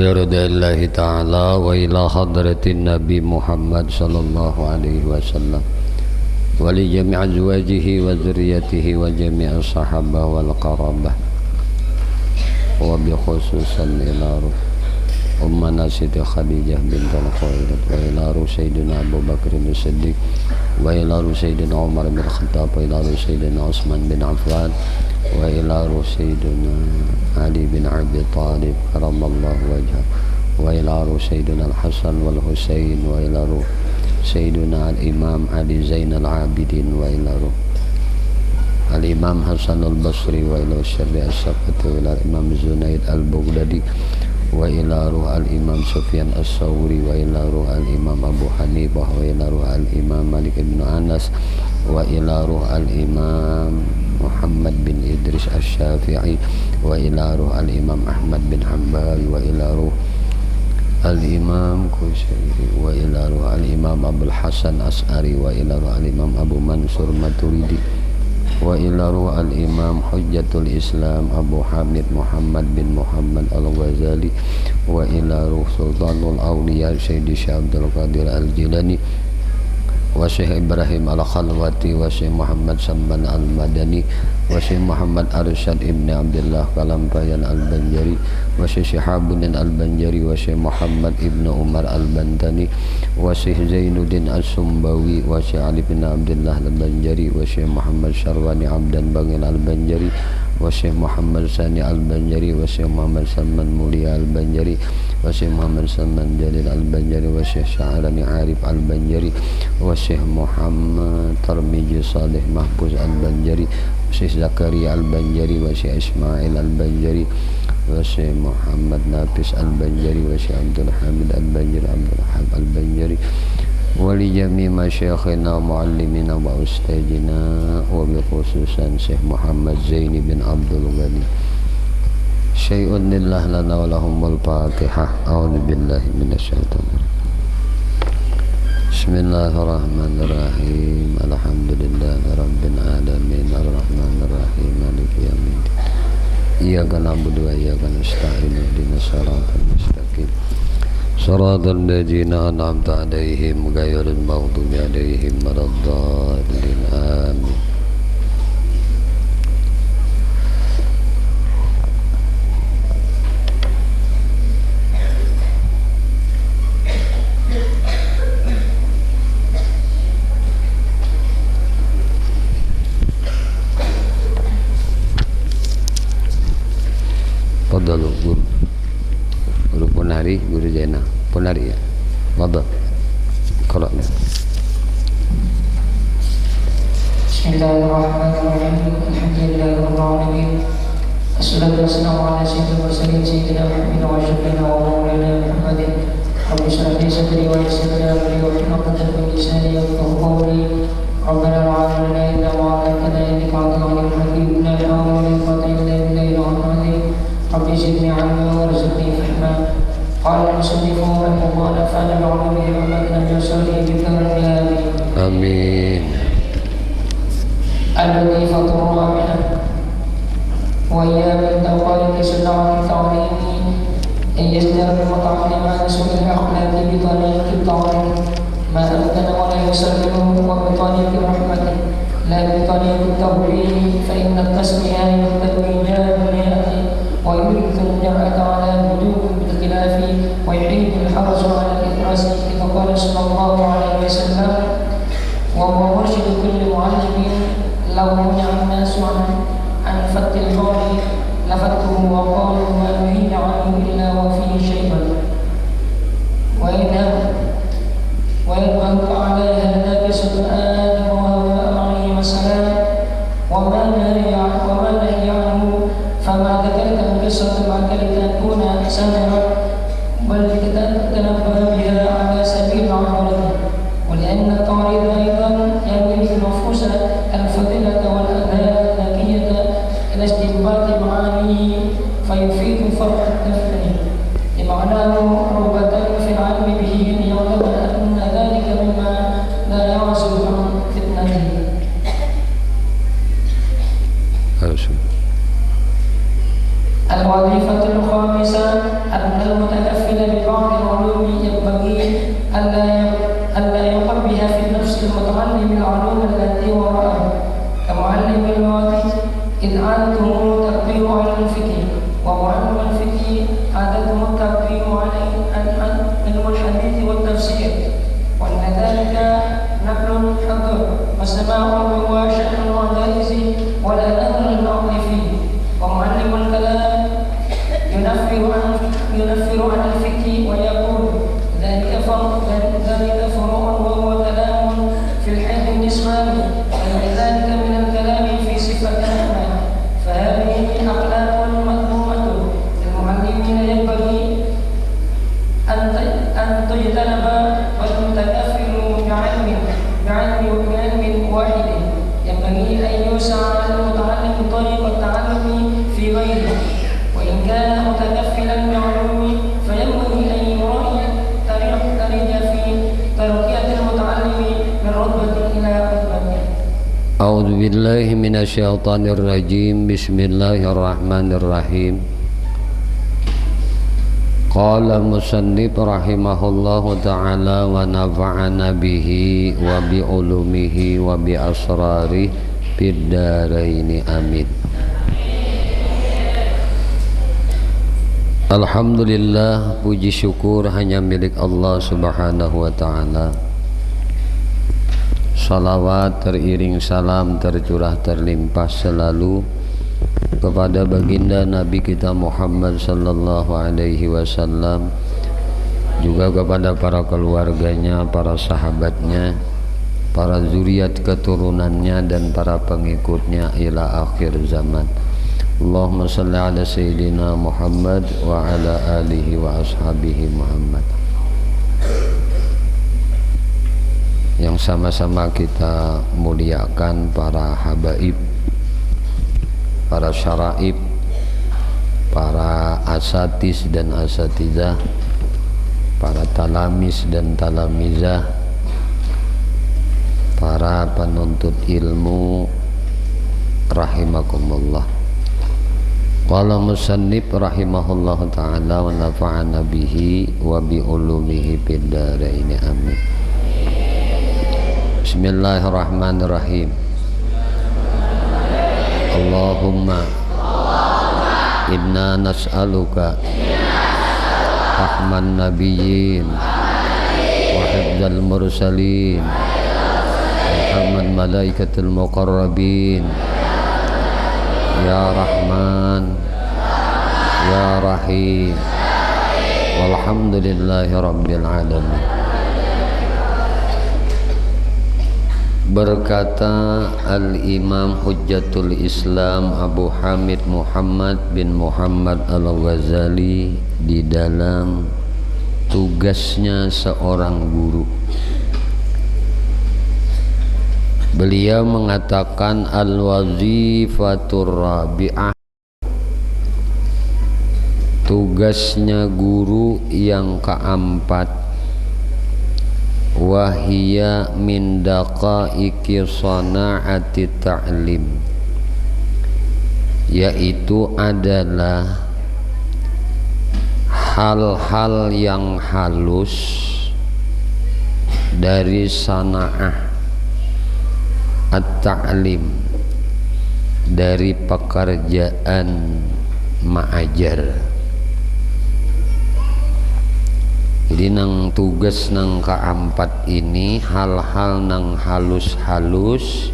لرضا الله تعالى وإلى حضرة النبي محمد صلى الله عليه وسلم ولجميع أزواجه وذريته وجميع الصحابة والقرابة وبخصوصا إلى روح أمنا سيدة خديجة بنت الخويلد وإلى روح سيدنا أبو بكر الصديق وإلى روح سيدنا عمر بن الخطاب وإلى روح سيدنا عثمان بن عفان وإلى روح سيدنا علي بن أبي طالب كرم الله وجهه وإلى روح سيدنا الحسن والحسين وإلى روح سيدنا الإمام علي زين العابدين وإلى روح الإمام حسن البصري وإلى الشريع السقط وإلى الإمام زنيد البغدادي وإلى روح الإمام سفيان الثوري وإلى روح الإمام أبو حنيفة وإلى روح الإمام مالك بن أنس وإلى روح الإمام محمد بن إدريس الشافعي وإلى روح الإمام أحمد بن حنبل وإلى روح الإمام كشيري وإلى روح الإمام أبو الحسن أشعري وإلى روح الإمام أبو منصور ماتريدي وإلى روح الإمام حجة الإسلام أبو حامد محمد بن محمد الغزالي وإلى روح سلطان الأولياء سيدي شيخ عبد القادر الجيلاني وشيخ إبراهيم الخلوتي وشيخ محمد سلمان المدني وشيخ محمد أرشد ابن عبد الله كلامبيان البنجري وشيخ شهاب الدين البنجري وشيخ محمد ابن عمر البنتني وشيخ زين الدين السنبوي وشيخ علي بن عبد الله البنجري وشيخ محمد شرواني عبد بغيل البنجري وشيخ محمد ساني البنجري وشيخ محمد سلمان موليا البنجري وشيخ محمد سلمان جليل البنجري وشيخ شعراني عارف البنجري وشيخ محمد ترميجي صالح محفوظ البنجري وشيخ زكريا البنجري وشيخ إسماعيل البنجري وشيخ محمد نافس البنجري وشيخ عبد الحميد البنجري عبد الحق البنجري ولجميع مشايخنا ومعلمنا وأستاذنا وبخصوصا شيخ محمد زين بن عبد الغني شيء لله لنا ولهم الفاتحة أعوذ بالله من الشيطان بسم الله الرحمن الرحيم الحمد لله رب العالمين الرحمن الرحيم مالك يوم الدين إياك نعبد وإياك نستعين اهدنا الصراط المستقيم صراط الذين أنعمت عليهم غير المغضوب عليهم ولا الضالين آمين Fadal guru Ponari, guru Zainal Ponari ya. Fadal. Kalau Bismillahirrahmanirrahim. Alhamdulillahirabbil alamin. Wassalatu wassalamu ala sayyidil mursalin sayyidina Muhammadin wa syafiina wa maulana Muhammadin. Rabbi shrah li sadri wa yassir li amri wa hlul 'uqdatam min lisani yafqahu qawli. Rabbana la 'ilma lana illa ma 'allamtana innaka antal 'alimul hakim. La hawla wa la quwwata illa billahi al-'aliyyil 'azim. ربي زدني علما وارزقني فهما. قال المصنف رحمه الله نفعنا بعلومه ومتنا بوصوله بكرم هذه آمين. الوظيفة الرابعة وهي من توقيت سنة تعليمه أن يزداد المتعلم عن سوء الأخلاق بطريق التعليم ما أمكن ولا يسلمه وبطريق رحمته لا بطريق التوبيخ فإن التسمية يقتضي جانب ويورث الجرأة على الهجوم بالخلاف ويعيد الحرج على الإدراس كما قال صلى الله عليه وسلم وهو مرشد كل معلم لو منع الناس عن فت القول لفته وقالوا ما نهي عنه إلا وفيه شيء وينهك عليها النابسة آدم وهو عليه السلام وما نهي عنه فما ذكرت القصة بعد لتكون سامرة بل تتنبه بها على سبيل العبرة ولأن التعريض أيضا يورث النفوس الفضيلة والأداء الذكية إلى استنباط معانيه فيفيد فرق الدفن لمعناه رغبة في العلم به ليعلم أن ذلك مما لا يعزل عن فتنته. الوظيفة الخامسة أن المتكفل إذ عادته التكبير على الفقه، ومعلم الفقه عادته التكبير على علم الحديث والتفسير، وأن ذلك نقل حضر وسماع وشأن وجائز ولا نظر العقل فيه. ومعلم الكلام ينفر عن الفقه ويقول ذلك فروع وهو كلام في الحد النسواني، ولذلك من الكلام في صفة الرحمن. فهذه أخلاق مذمومة للمعلمين ينبغي أن تجتنب والمتكفل بعلم واحد. ينبغي أن يوسع على المتعلم طريق التعلم في غيره، وإن كان متكفلا بعلوم فينبغي أن يراعي طريق في ترقية المتعلم من رتبة إلى رتبة. أعوذ بالله من الشيطان الرجيم. بسم الله الرحمن الرحيم. قال مصنف رحمه الله تعالى ونفعنا به وبعلومه وبأسراره في الدارين آمين. Alhamdulillah, puji syukur hanya milik Allah subhanahu wa ta'ala. Salawat teriring salam tercurah terlimpah selalu kepada baginda Nabi kita Muhammad sallallahu alaihi wasallam, juga kepada para keluarganya, para sahabatnya, para zuriat keturunannya dan para pengikutnya ila akhir zaman. Allahumma salli ala sayyidina Muhammad wa ala alihi wa ashabihi Muhammad. Yang sama-sama kita muliakan para habaib, para syaraib, para asatis dan asatidzah, para talamis dan talamizah, para penuntut ilmu rahimakumullah. Qala musannif rahimahullahu ta'ala wa nafa'ana bihi wa bi ulumihi fid dharain amin. Bismillahirrahmanirrahim. Allahumma inna nas'aluka rahman nabiyyin wa hifdzal mursalin wa rahman malaikatul muqarrabin. Ya Rahman Ya Rahim walhamdulillahi rabbil alamin. Berkata Al-Imam Hujjatul Islam Abu Hamid Muhammad bin Muhammad Al-Ghazali di dalam tugasnya seorang guru, beliau mengatakan al-wazifatur rabi'ah, tugasnya guru yang keempat, wahia min daqaiki sana'ati ta'lim, yaitu adalah hal-hal yang halus dari sana'ah at-ta'lim, dari pekerjaan mengajar. Jadi nang tugas nang keempat ini hal-hal nang halus-halus,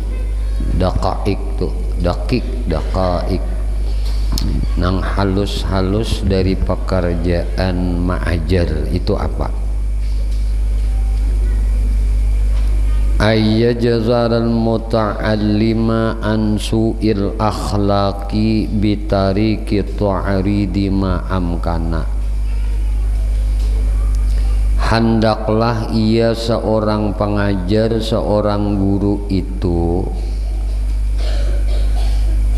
daqaik tuh, daqaik nang halus-halus dari pekerjaan mengajar itu apa? Ayyajazal muta'allima an su'il akhlaqi bitariki tu'aridi ma'amkana. Hendaklah ia seorang pengajar, seorang guru itu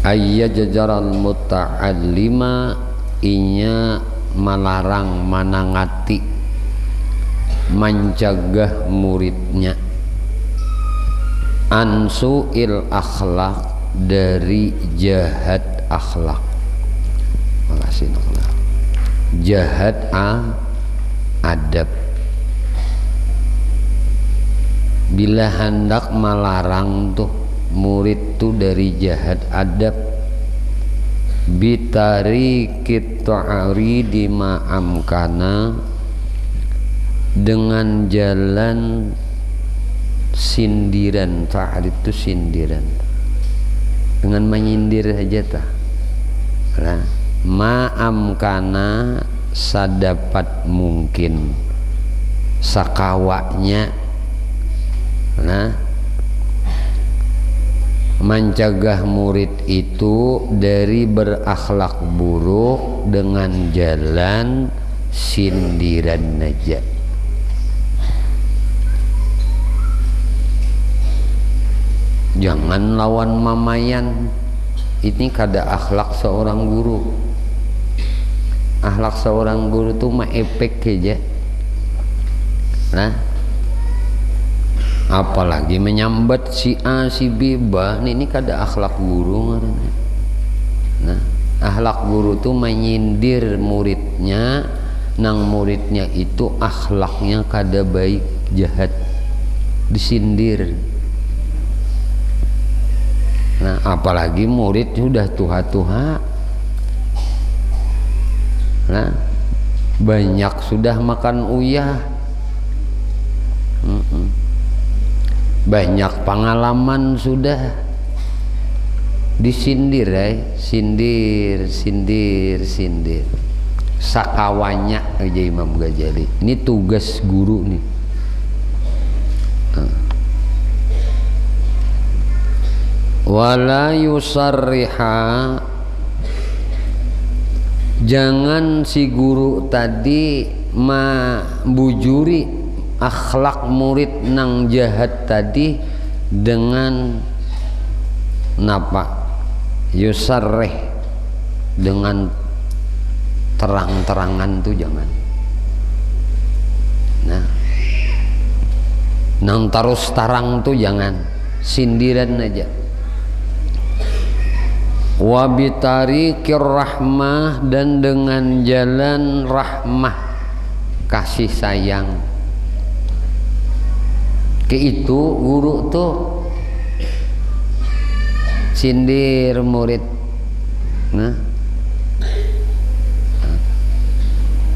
ayyajazal muta'allima, inya melarang, menangati, mencegah muridnya ansu'il akhlak, dari jahat akhlak. Makasih akhlak. Jahat adab. Bila hendak melarang tuh murid tuh dari jahat adab, bitarikit ta'ridi ma'amkana, dengan jalan sindiran. Ta'rid itu sindiran, dengan menyindir aja tah. Nah, ma'amkana sadapat mungkin, sakawanya. Nah, mencegah murid itu dari berakhlak buruk dengan jalan sindiran aja. Jangan lawan mamayan. Ini kada akhlak seorang guru. Akhlak seorang guru tuh mah efek aja. Nah, apalagi menyambat si A si B bah, ini kada akhlak guru ngaranna. Nah, akhlak guru tuh menyindir muridnya, nang muridnya itu akhlaknya kada baik, jahat, disindir. Nah, apalagi murid sudah tua-tua. Nah, banyak sudah makan uyah, banyak pengalaman sudah, disindir, sindir, sakawanya aja Imam Ghazali. Ini tugas guru nih. Wala yusarriha, jangan si guru tadi membujuri akhlak murid nang jahat tadi dengan napa? Yusarrih, dengan terang-terangan tuh jangan. Nah, nang terus tarang tuh jangan, sindiran aja. Wabitarikir rahmah, dan dengan jalan rahmah, kasih sayang. Ke itu guru tuh sindir murid. Nah,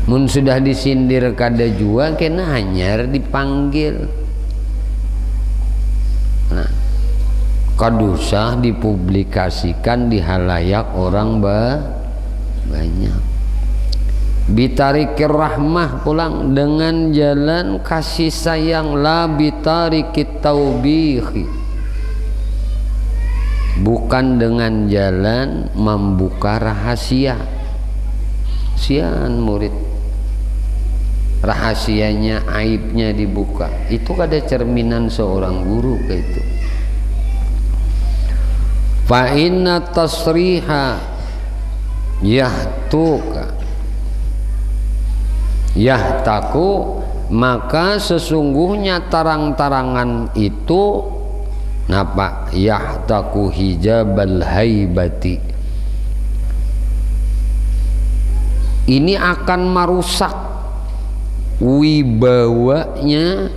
mun sudah disindir kada jua kena hanyar dipanggil. Nah, kadusah dipublikasikan di halayak orang banyak. Bitarikir rahmah pulang, dengan jalan kasih sayang. La bitarikit taubihi, bukan dengan jalan membuka rahasia. Sian murid, rahasianya, aibnya dibuka. Itu kada cerminan seorang guru kayak itu. Fa inna tasriha yahtaku, maka sesungguhnya tarang-tarangan itu napa? Yahtaku hijabal haibati, ini akan merusak wibawanya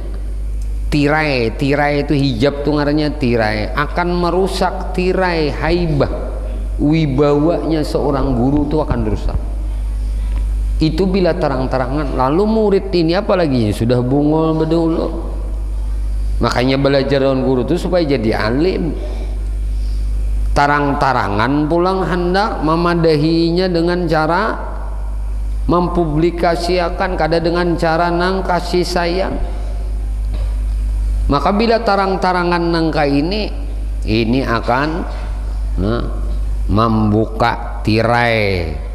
tirai. Tirai itu hijab tuh ngarannya tirai, akan merusak tirai haibah, wibawanya seorang guru itu akan rusak. Itu bila terang-terangan. Lalu murid ini apalagi sudah bungol bedulu. Makanya belajar dengan guru itu supaya jadi alim. Tarang-tarangan pulang hendak memadahinya dengan cara mempublikasikan, kada dengan cara nang kasih sayang. Maka bila tarang-tarangan nangka ini akan membuka tirai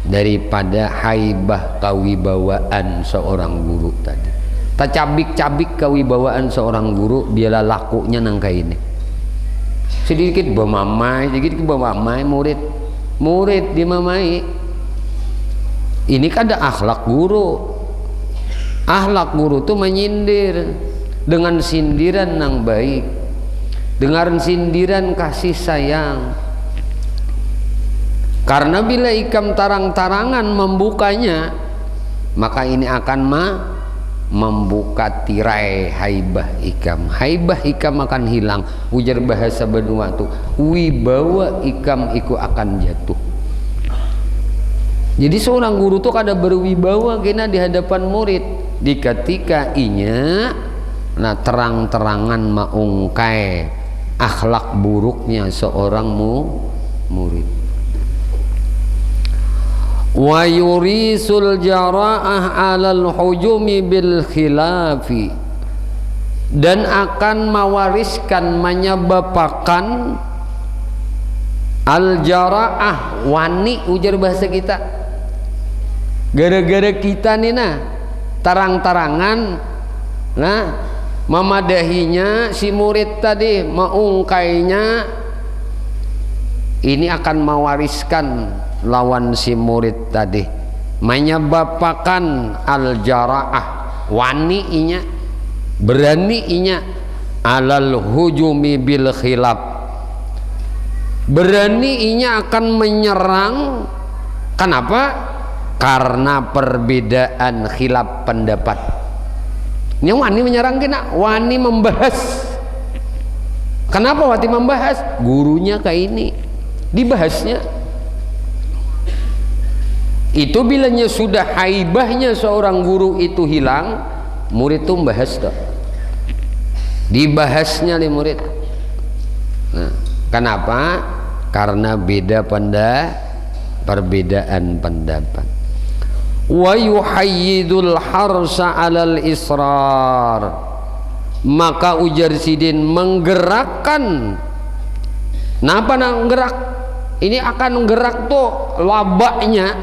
daripada haibah kewibawaan seorang guru tadi. Tacabik-cabik kewibawaan seorang guru biarlah lakunya nangka ini. Sedikit bemamai, murid dimamai. Ini kada akhlak guru. Akhlak guru tuh menyindir dengan sindiran yang baik, dengan sindiran kasih sayang. Karena bila ikam tarang-tarangan membukanya, maka ini akan membuka tirai haibah ikam. Haibah ikam akan hilang. Ujar bahasa Benua tu, wibawa ikam iku akan jatuh. Jadi seorang guru tuh kada berwibawa kena di hadapan murid di ketika inya nah terang-terangan maungkai akhlak buruknya seorang murid. Wa yurisul jara'ah 'alal hujumi bil khilafi, dan akan mewariskan menyebapakan al jara'ah wani ujar bahasa kita. Gara-gara kita nih nah terang-terangan nah memadahinya si murid tadi maungkainya, ini akan mewariskan lawan si murid tadi, menyebabkan al jara'ah wani inya, berani inya, alal hujumi bil khilaf, berani inya akan menyerang. Kenapa? Karena perbedaan khilaf pendapat. Ini wani menyerang kena, wani membahas. Kenapa wani membahas? Gurunya kayak ini dibahasnya. Itu bilanya sudah haibahnya seorang guru itu hilang, murid itu membahas tak? Dibahasnya nih murid. Nah, kenapa? Karena beda perbedaan pendapat. Wa yuhayyidul harsa 'alal israr, maka ujar sidin menggerakkan. Napa nang gerak? Ini akan gerak tuh labaknya,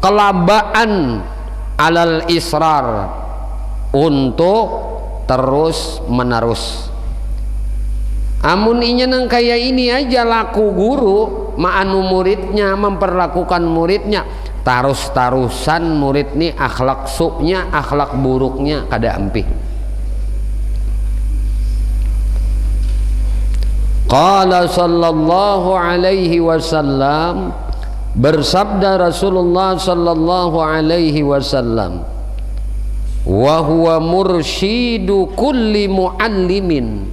kelabaan 'alal israr, untuk terus menerus. Amun inya nang kayak ini aja laku guru ma'anu muridnya, memperlakukan muridnya tarus-tarusan, murid nih akhlak suknya, akhlak buruknya kada empih. Qala sallallahu alaihi wasallam, bersabda Rasulullah sallallahu alaihi wasallam, wa huwa mursyidu kulli muallimin.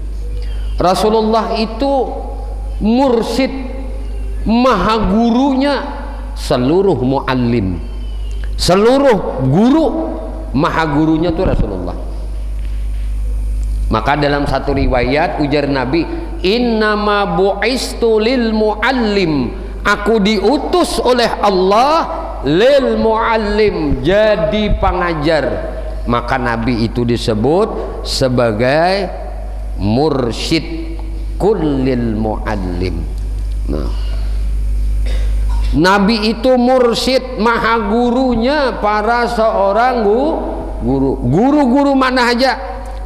Rasulullah itu mursyid, maha gurunya seluruh muallim, seluruh guru, maha gurunya itu Rasulullah. Maka dalam satu riwayat ujar Nabi, innama bu'istu lil muallim, aku diutus oleh Allah lil muallim, jadi pengajar. Maka Nabi itu disebut sebagai mursyid kullil muallim. Nah, Nabi itu mursyid, maha gurunya para seorang guru. Guru-guru mana aja,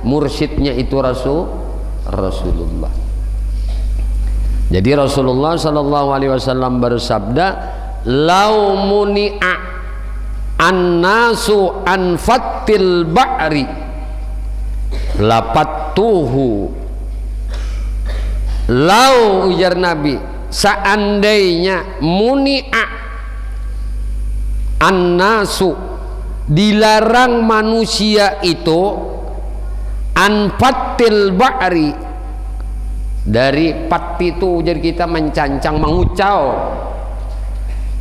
mursyidnya itu Rasulullah. Jadi Rasulullah sallallahu alaihi wasallam bersabda, lau muni'a an-nasu an fattil ba'ri lapattuhu. Lau ujar Nabi, seandainya muni'a an-nasu, dilarang manusia itu an fattil ba'ri, dari pati itu jadi kita mencancang, mengucau.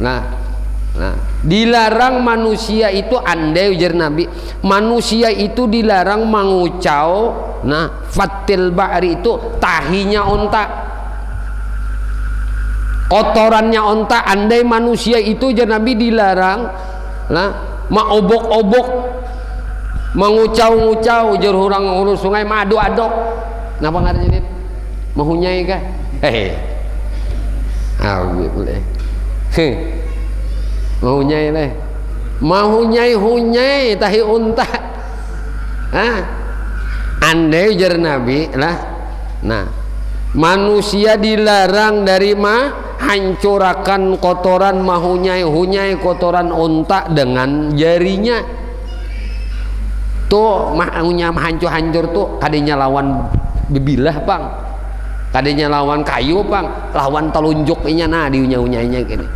Nah, dilarang manusia itu, andai ujar Nabi, manusia itu dilarang mengucau. Nah, fattil ba'ri itu tahinya onta, kotorannya onta. Andai manusia itu ujar Nabi dilarang nah maobok-obok, mengucau-ngucau, ujar orang urus sungai madu-adok. Napa nggak jadi mahunyai kah? Boleh. Mahunyai leh, mahunyai tahi unta. Andai ujar Nabi lah, nah manusia dilarang dari hancurakan kotoran mahunyai kotoran unta dengan jarinya. Tuh mahunya hancur tuh kadinya lawan bebilah bang, kadinya lawan kayu bang, lawan telunjuk inya, nah diunya-unyainya gini.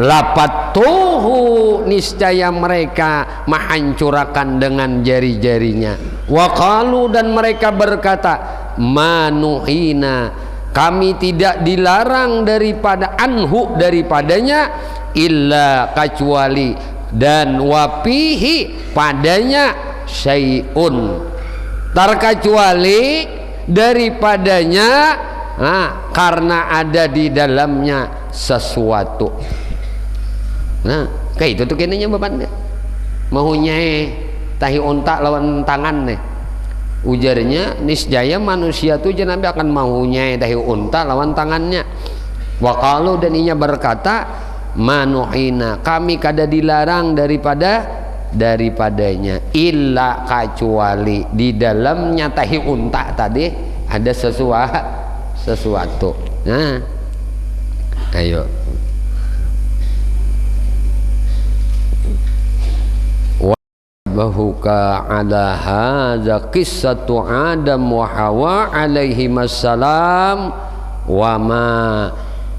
Lapatuhu, niscaya mereka menghancurkan dengan jari-jarinya. Waqalu, dan mereka berkata, manuhina kami tidak dilarang daripada anhu daripadanya illa kecuali dan wafihi padanya syai'un terkecuali daripadanya karena ada di dalamnya sesuatu. Nah kayak itu tuh kayaknya beban mahunya tahi unta lawan tangan nih ujarnya niscaya manusia tuh nabi akan mahunya tahi unta lawan tangannya. Waqalu dan inya berkata manuhina kami kada dilarang daripadanya illa kecuali di dalamnya tahi unta tadi ada sesuatu. Nah ayo bahuka ala hadza qissatu Adam wa Hawa alaihi assalam wa ma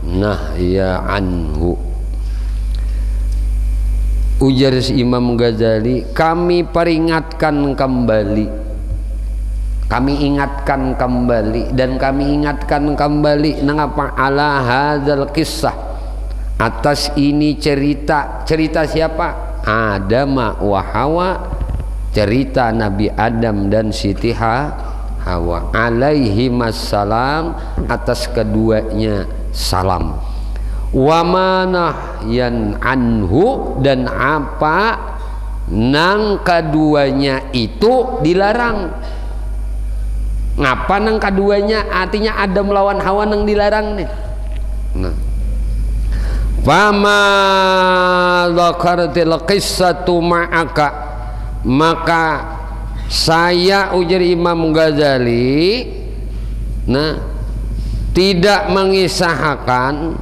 nahya anhu. Ujar si Imam Ghazali, kami peringatkan kembali, kami ingatkan kembali dan kami ingatkan kembali nangapa ala hadzal qissah atas ini cerita siapa? Adam wa Hawa, cerita Nabi Adam dan Siti Hawa alaihi assalam, atas keduanya salam. Wa manahyan anhu dan apa nang keduanya itu dilarang. Ngapa nang keduanya artinya Adam lawan Hawa nang dilarang nih. Nah fama dzakartil qissatu ma'aka, maka saya ujar Imam Ghazali tidak mengisahkan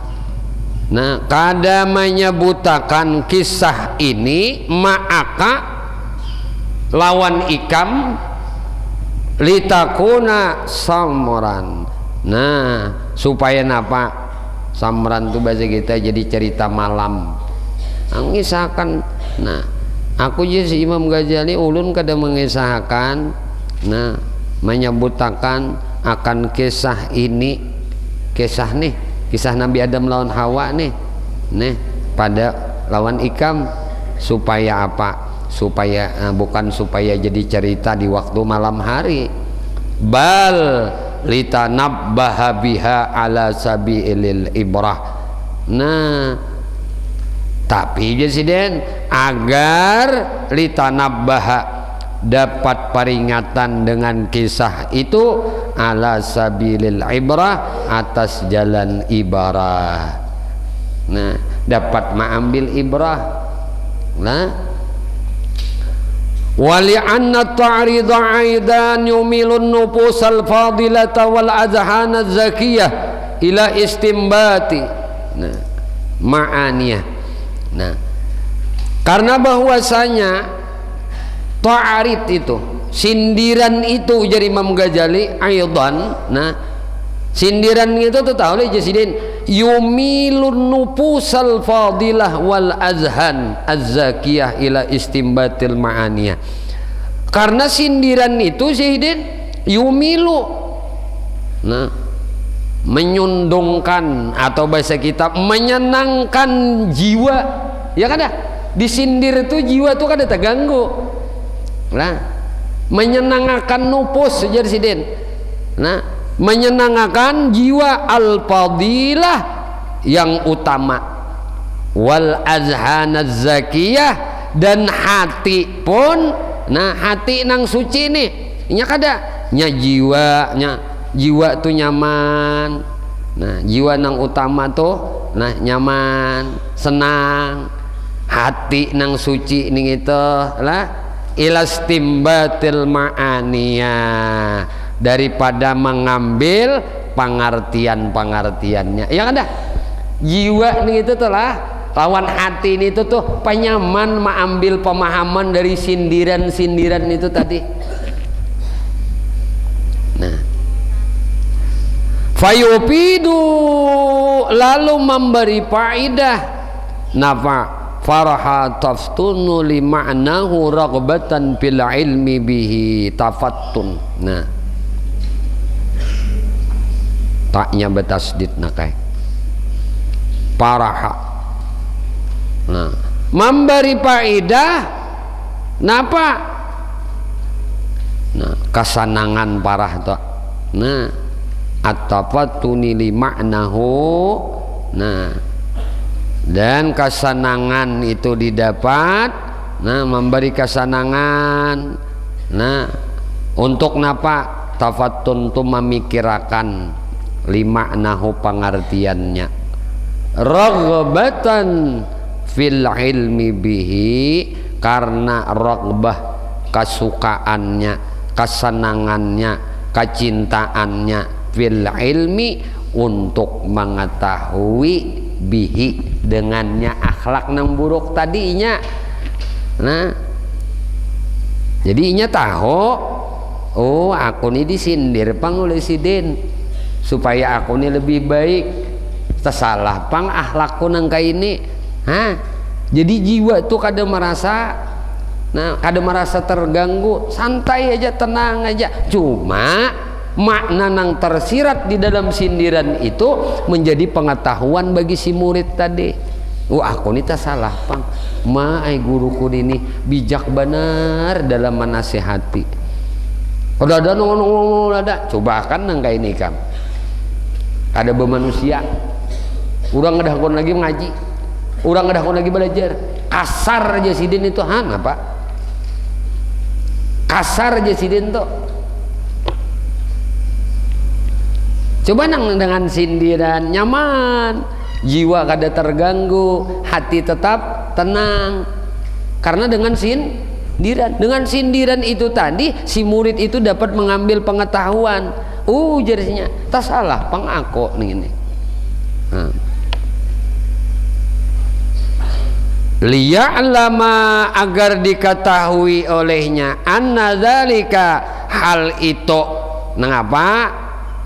kada menyebutakan kisah ini ma'aka lawan ikam litakuna samran. Supaya napa? Samran itu bahasa kita jadi cerita malam. Mengisahkan. Aku jadi si Imam Ghazali ulun kada mengisahkan. Menyebutakan akan kisah ini, kisah Nabi Adam lawan Hawa nih pada lawan ikam supaya apa? Supaya bukan supaya jadi cerita di waktu malam hari. Bal litanabbaha biha ala sabilil ibrah. Tapi presiden agar litanabbaha dapat peringatan dengan kisah itu ala sabilil ibrah atas jalan ibarah. Dapat mengambil ibrah. Wali'anna ta'rida aidan yumilun nufusal fadilata wal azhana zakiyah ila istimbati ma'aniyah. Karena bahwasanya ta'rid itu sindiran itu ujar Imam Ghazali aidan. Sindiran itu tuh tahu aja sidin yumilun nufusal fadilah wal azhan az-zakiyah ila istimbatil ma'aniyah. Karena sindiran itu sidin yumilu menyundungkan atau bahasa kita menyenangkan jiwa, ya kan? Disindir itu jiwa tuh kada terganggu. Menyenangkan nufus ujar sidin. Menyenangkan jiwa al-fadilah yang utama wal azhanaz zakiyah dan hati pun hati nang suci nih nya kada jiwa tuh nyaman. Jiwa nang utama tuh nyaman senang, hati nang suci nih itu lah ilastimbatil ma'aniyah, daripada mengambil pengertiannya, ya kan dah? Jiwa nih itu telah lawan hati ini itu tuh penyaman mengambil pemahaman dari sindiran itu tadi. Fayufidu lalu memberi faedah nafa faraha taftunu li ma'nahu raghbatan fil ilmi bihi tafattun. taknya betasdid nakai paraha. Nah, memberi faedah napa? Nah, kesenangan parah tak. Nah, at-tafattuni li ma'nahu. Nah, dan kesenangan itu didapat. Nah, memberi kesenangan. Nah, untuk napa? Tafattun tu memikirakan lima nahu pengertiannya, raghbatan fil ilmi bihi, karena raghbah kesukaannya, kesenangannya, kecintaannya, fil ilmi untuk mengetahui bihi dengannya akhlak nang buruk tadinya. Nah, jadi inya tahu, oh aku ini disindir pang oleh si Den supaya aku ini lebih baik, tersalah pang akhlakku nang kayak ini. Hah? Jadi jiwa tuh kada merasa, nah kada merasa terganggu, santai aja, tenang aja. Cuma makna nang tersirat di dalam sindiran itu menjadi pengetahuan bagi si murid tadi. Oh aku ini tak salah pang, ai guruku ini bijak benar dalam menasihati. Kalau ada nongol ada, coba kan nang kayak ini kam. Ada bermanusia, orang ngedahkon lagi mengaji, orang ngedahkon lagi belajar. Kasar aja sidin itu, apa? Kasar aja sidin tuh. Coba nang dengan sindiran nyaman, jiwa kada terganggu, hati tetap tenang. Karena dengan sindiran itu tadi si murid itu dapat mengambil pengetahuan. Jadinya tak salah pang aku nih ini. Liya'lama, agar diketahui olehnya, anna dzalika, hal itu nangapa,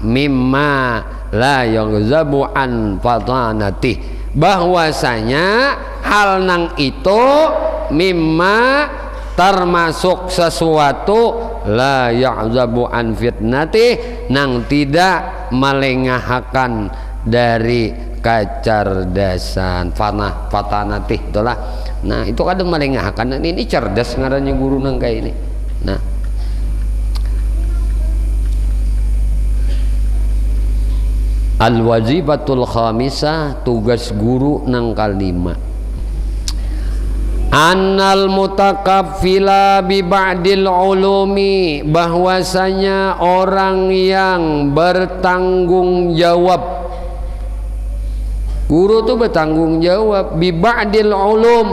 mimma la yughzabu an fatanati, bahwasanya hal nang itu mimma termasuk sesuatu la ya'zabu an fitnati, nang tidak melengahakan dari kecerdasan, fatanati itulah. Nah itu kadang melengahakan, ini cerdas ngarannya guru nang kayak ini. Nah, al-wajibatul khamisah, tugas guru nang kalima, annal mutakaffila bi ba'dil ulumi, bahwasanya orang yang bertanggung jawab, guru tuh bertanggung jawab bi ba'dil ulum,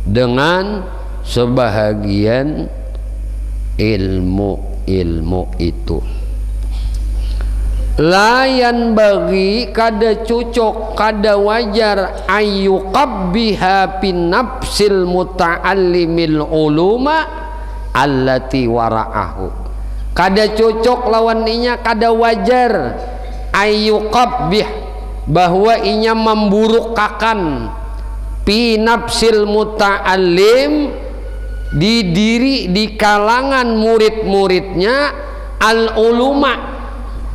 dengan sebahagian ilmu itu. Layan bagi kada cocok, kada wajar, ayyuqabbiha bin nafsil muta'allimil uluma allati wara'ahu, kada cocok lawannya, kada wajar, ayyuqabbih, bahwa inya memburukkan fi nafsil muta'allim, di diri, di kalangan murid-muridnya, al uluma,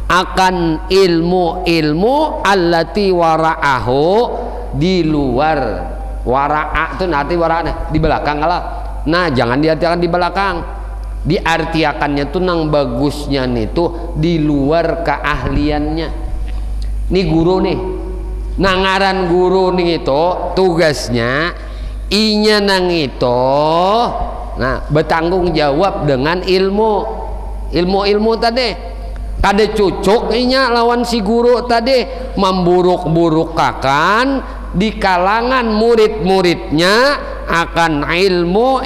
akan ilmu-ilmu allati wara'ahu, di luar. Wara'a itu nanti wara'ah di belakang lah. Nah jangan diartikan di belakang, diartikannya tuh nang bagusnya nih tuh di luar keahliannya. Nih guru nih, nangaran guru nih itu tugasnya inya nang itu, nah bertanggung jawab dengan ilmu tadi. Kada cocok inya lawan si guru tadi memburuk-burukkan di kalangan murid-muridnya akan ilmu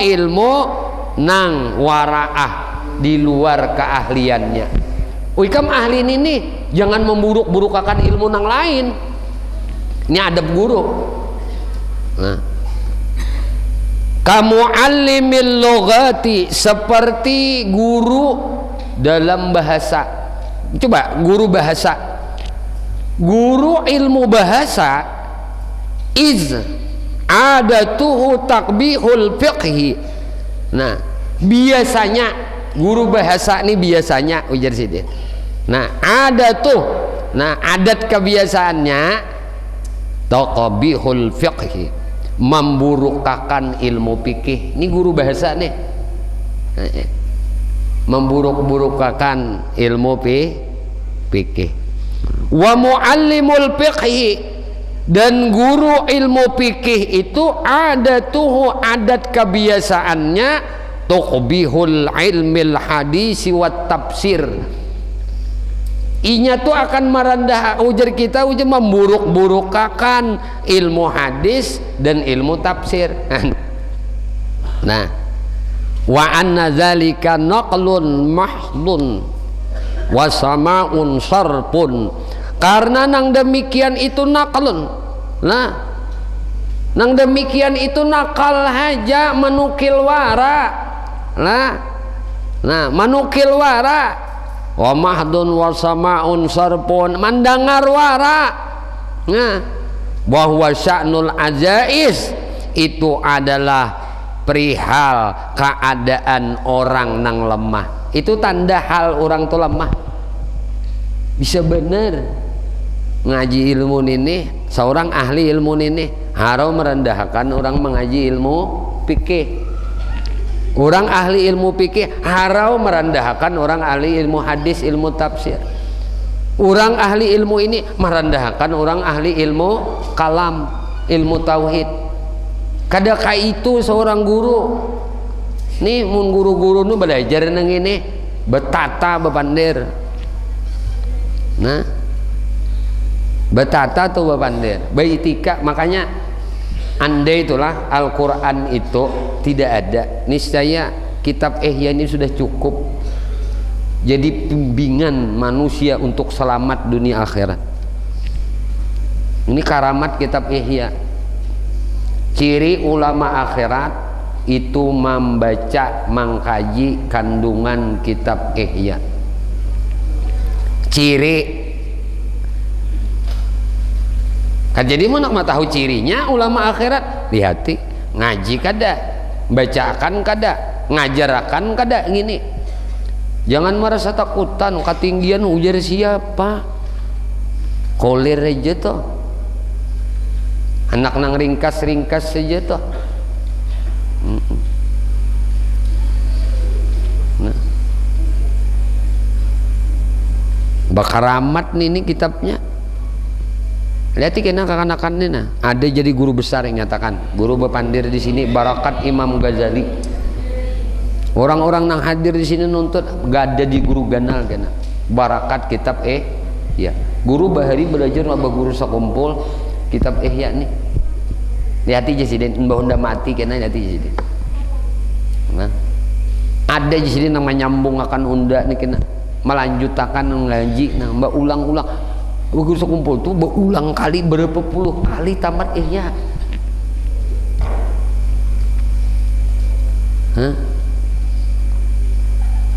nang wara'ah, di luar keahliannya. Kam ahli ini jangan memburuk-burukkan ilmu nang lain. Ini adab guru. Nah, kamu'allimil lughati, seperti guru dalam bahasa. Coba guru bahasa, guru ilmu bahasa, adatuhu takbihul fiqhi. Nah biasanya guru bahasa ini biasanya ujar sini Nah ada tuh, nah adat kebiasaannya taqbihul fiqhi, memburukkan ilmu fikih. Ini guru bahasa nih, memburuk-burukkan ilmu fikih. Wa muallimul fiqhi, dan guru ilmu fikih itu ada tuh adat kebiasaannya tuqbihul ilmil hadisi wat tafsir. Inya tuh akan merendah ujar kita, ujar memburuk-burukkan ilmu hadis dan ilmu tafsir. Nah, wa anna dzalika naqlun mahdun wa sama'un sarpun, karena nang demikian itu naqlun. Nah, nang demikian itu nakal haja, menukil wara. Nah, menukil wara. Wa mahdun wa sama'un sarpun, mendengar wara. Nah, bahwa sya'nul ajais, itu adalah perihal keadaan orang nang lemah. Itu tanda hal orang tuh lemah. Bisa bener ngaji ilmu ini, seorang ahli ilmu ini harus merendahkan orang mengaji ilmu fikih. Orang ahli ilmu fikih harau merendahkan orang ahli ilmu hadis, ilmu tafsir. Orang ahli ilmu ini merendahkan orang ahli ilmu kalam, ilmu tauhid. Kadaka itu seorang guru. Nih mun guru-guru nu belajar nang ini betata bepandir. Nah, betata tuh bepandir. Baitika, makanya andai itulah Al-Quran itu tidak ada, niscaya kitab Ihya ini sudah cukup jadi bimbingan manusia untuk selamat dunia akhirat. Ini karamat kitab Ihya. Ciri ulama akhirat itu membaca, mengkaji kandungan kitab Ihya. Ciri. Jadi mau nak tahu cirinya ulama akhirat, lihati ngaji kada, bacakan kada, ngajarakan kada gini. Jangan merasa takutan ketinggian ujar siapa, kolir aja toh, anak nang ringkas saja toh. Nah, bakaramat nih kitabnya. Lihat kena kakanakan ini, nah ada jadi guru besar yang nyatakan, guru bepandir di sini barakat Imam Ghazali. Orang-orang nang hadir di sini nuntut gak ada di guru ganal kena barakat kitab ya. Guru bahari belajar sama guru sakumpul kitab ya nih. Lihat aja sih, mbah unda mati kena lihat aja sih. Nah, ada di sini nama nyambung akan unda nih kena melanjutakan ngaji, nah mbak ulang-ulang. Guru sekumpul tuh berulang kali berapa puluh kali tamat Ihya.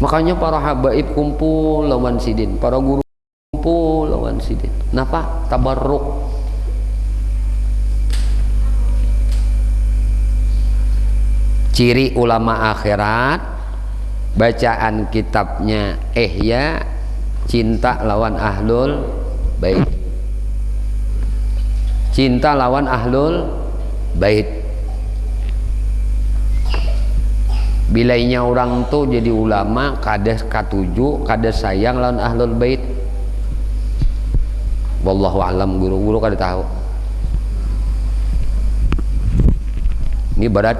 Makanya para habaib kumpul lawan sidin, para guru kumpul lawan sidin. Napa? Tabarruk. Ciri ulama akhirat, bacaan kitabnya Ihya, cinta lawan ahlul bait, cinta lawan ahlul bait. Bilainya orang tuh jadi ulama kades katuju, kades sayang lawan ahlul bait. Wallahu alam, guru-guru kada tahu. Ini berat.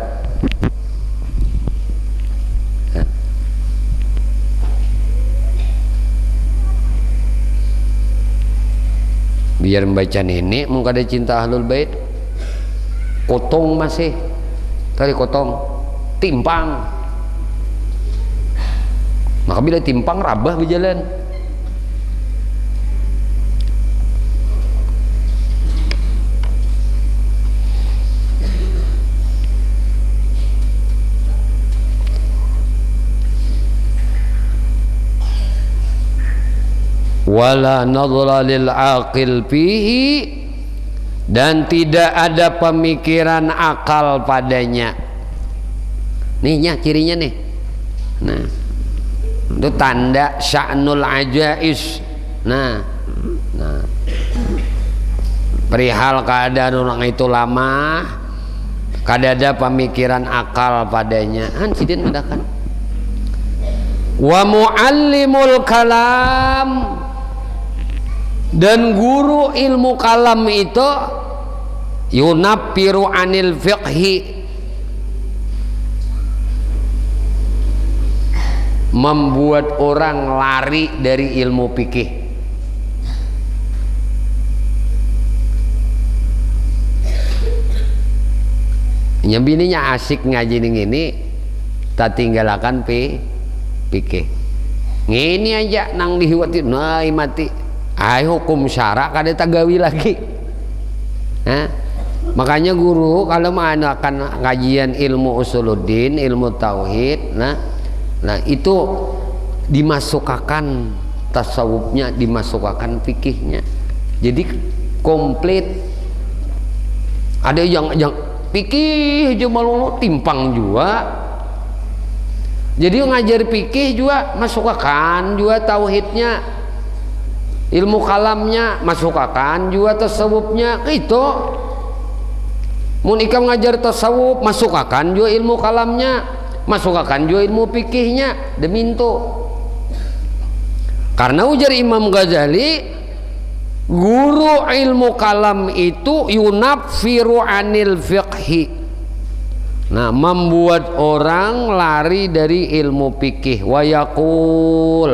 Biar membaca nenek mau kada cinta ahlul bait, kotong masih tadi kotong timpang, maka bila timpang rabah berjalan. Wala nadhra lil aqil fihi, dan tidak ada pemikiran akal padanya. Nih cirinya nih. Nah, Itu tanda sya'nul ajais. Nah perihal keadaan orang itu lama, kadada pemikiran akal padanya. Sidin mendakan. Wa muallimul kalam, dan guru ilmu kalam itu yunaffiru anil fiqhi, membuat orang lari dari ilmu fikih. Nyebininya asik ngaji ini, tak tinggalkan fikih. Ngini aja nang dihiwati, nah mati. Hukum syara kada tagawi lagi. Makanya guru kalau mengadakan kajian ilmu usuluddin, ilmu tauhid, nah itu dimasukkan tasawufnya, dimasukkan fikihnya. Jadi komplit. Ada yang fikih cuma timpang juga. Jadi ngajar fikih juga masukkan juga tauhidnya. Ilmu kalamnya masukkan juga tasawufnya. Itu mun ikam ngajar tasawuf masukkan juga ilmu kalamnya, masukkan juga ilmu fikihnya, deminto. Karena ujar Imam Ghazali, guru ilmu kalam itu yunaffiru anil fiqhi. Nah, membuat orang lari dari ilmu fikih. Wa yaqul,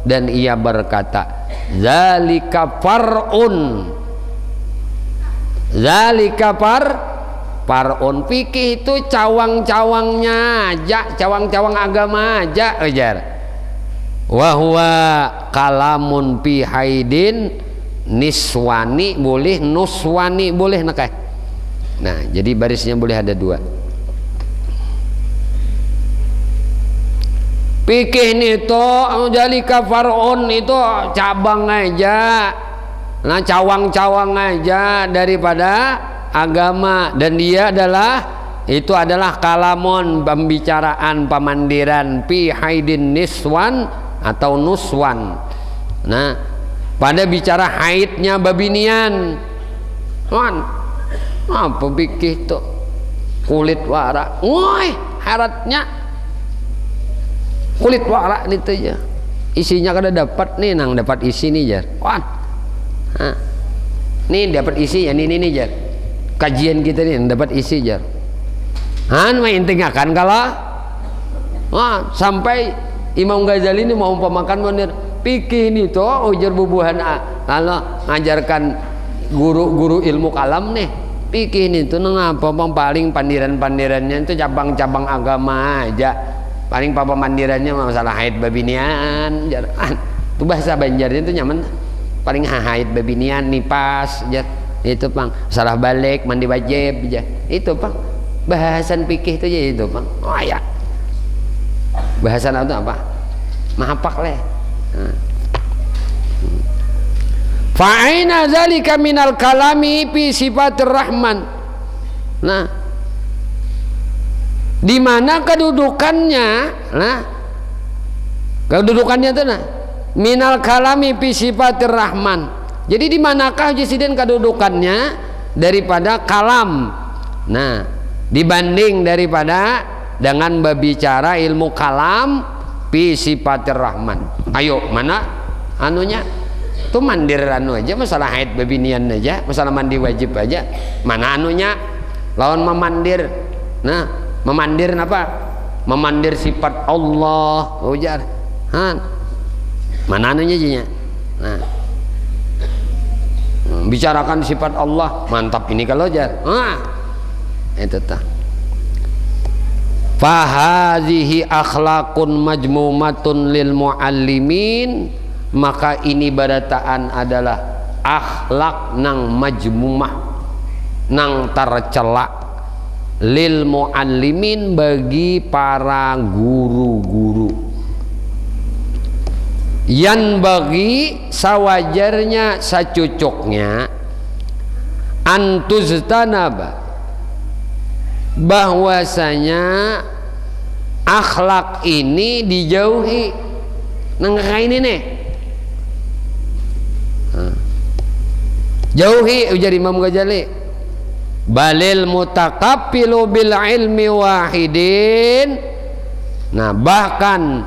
dan ia berkata, zalika far'un, zalika far'un. Fikih itu cawang-cawangnya aja, cawang-cawang agama aja ujar. Wa huwa kalamun fi haidin niswani boleh, nuswani boleh nakah. Nah, jadi barisnya boleh ada dua. Fikih itu jalika far'un, itu cabang aja, nah cawang-cawang aja daripada agama, dan dia itu adalah kalamun, pembicaraan, pemandiran, fi haidin niswan atau nuswan. Nah, pada bicara haidnya babinian, apa fikih itu kulit wara, woi haratnya kulit wara itu aja, isinya kada dapat nih, nang dapat isi nih jar, nih dapat isi ya, ini jar, kajian kita nih dapat isi jar, main tinggalkan kalau sampai Imam Ghazali ini mau umpamakan menir fikih ini tuh ujar bubuhan lalu ngajarkan guru ilmu kalam nih, fikih ini tuh ngapa paling pandiran-pandirannya itu cabang-cabang agama aja. Paling papa mandirannya masalah haid babinian, itu bahasa Banjarnya itu nyaman. Paling haid babinian, nipas, itu pang. Salah balik, mandi wajib, itu pang. Bahasan fikih itu itu pang. Oh ya, bahasan itu apa? Mahapak leh. Fa'aina zalika minal kalami fi sifatir rahman. Nah, di mana kedudukannya? Nah, kedudukannya itu minal kalami fi sifatir rahman. Jadi di manakah jisiden kedudukannya daripada kalam? Nah, dibanding daripada dengan berbicara ilmu kalam fi sifatir rahman. Ayo, mana anunya? Itu mandir anu aja, masalah haid babinian aja, masalah mandi wajib aja. Mana anunya? Lawan memandir. Nah, memandir apa? Memandir sifat Allah ujar. Mana anunya aja? Nah, bicarakan sifat Allah, mantap ini kalau ujar. Itu tah. Fahazihi akhlaqun majmumatun lil muallimin, maka ini barataan adalah akhlak nang majmumah, nang tercela, lil muallimin, bagi para guru-guru, yang bagi sawajarnya sacucuknya antuztanaba, bahwasanya akhlak ini dijauhi, nang ini nih. Jauhi ujar Imam Ghazali. Balil mutakappilu bil ilmi wahidin. Nah, bahkan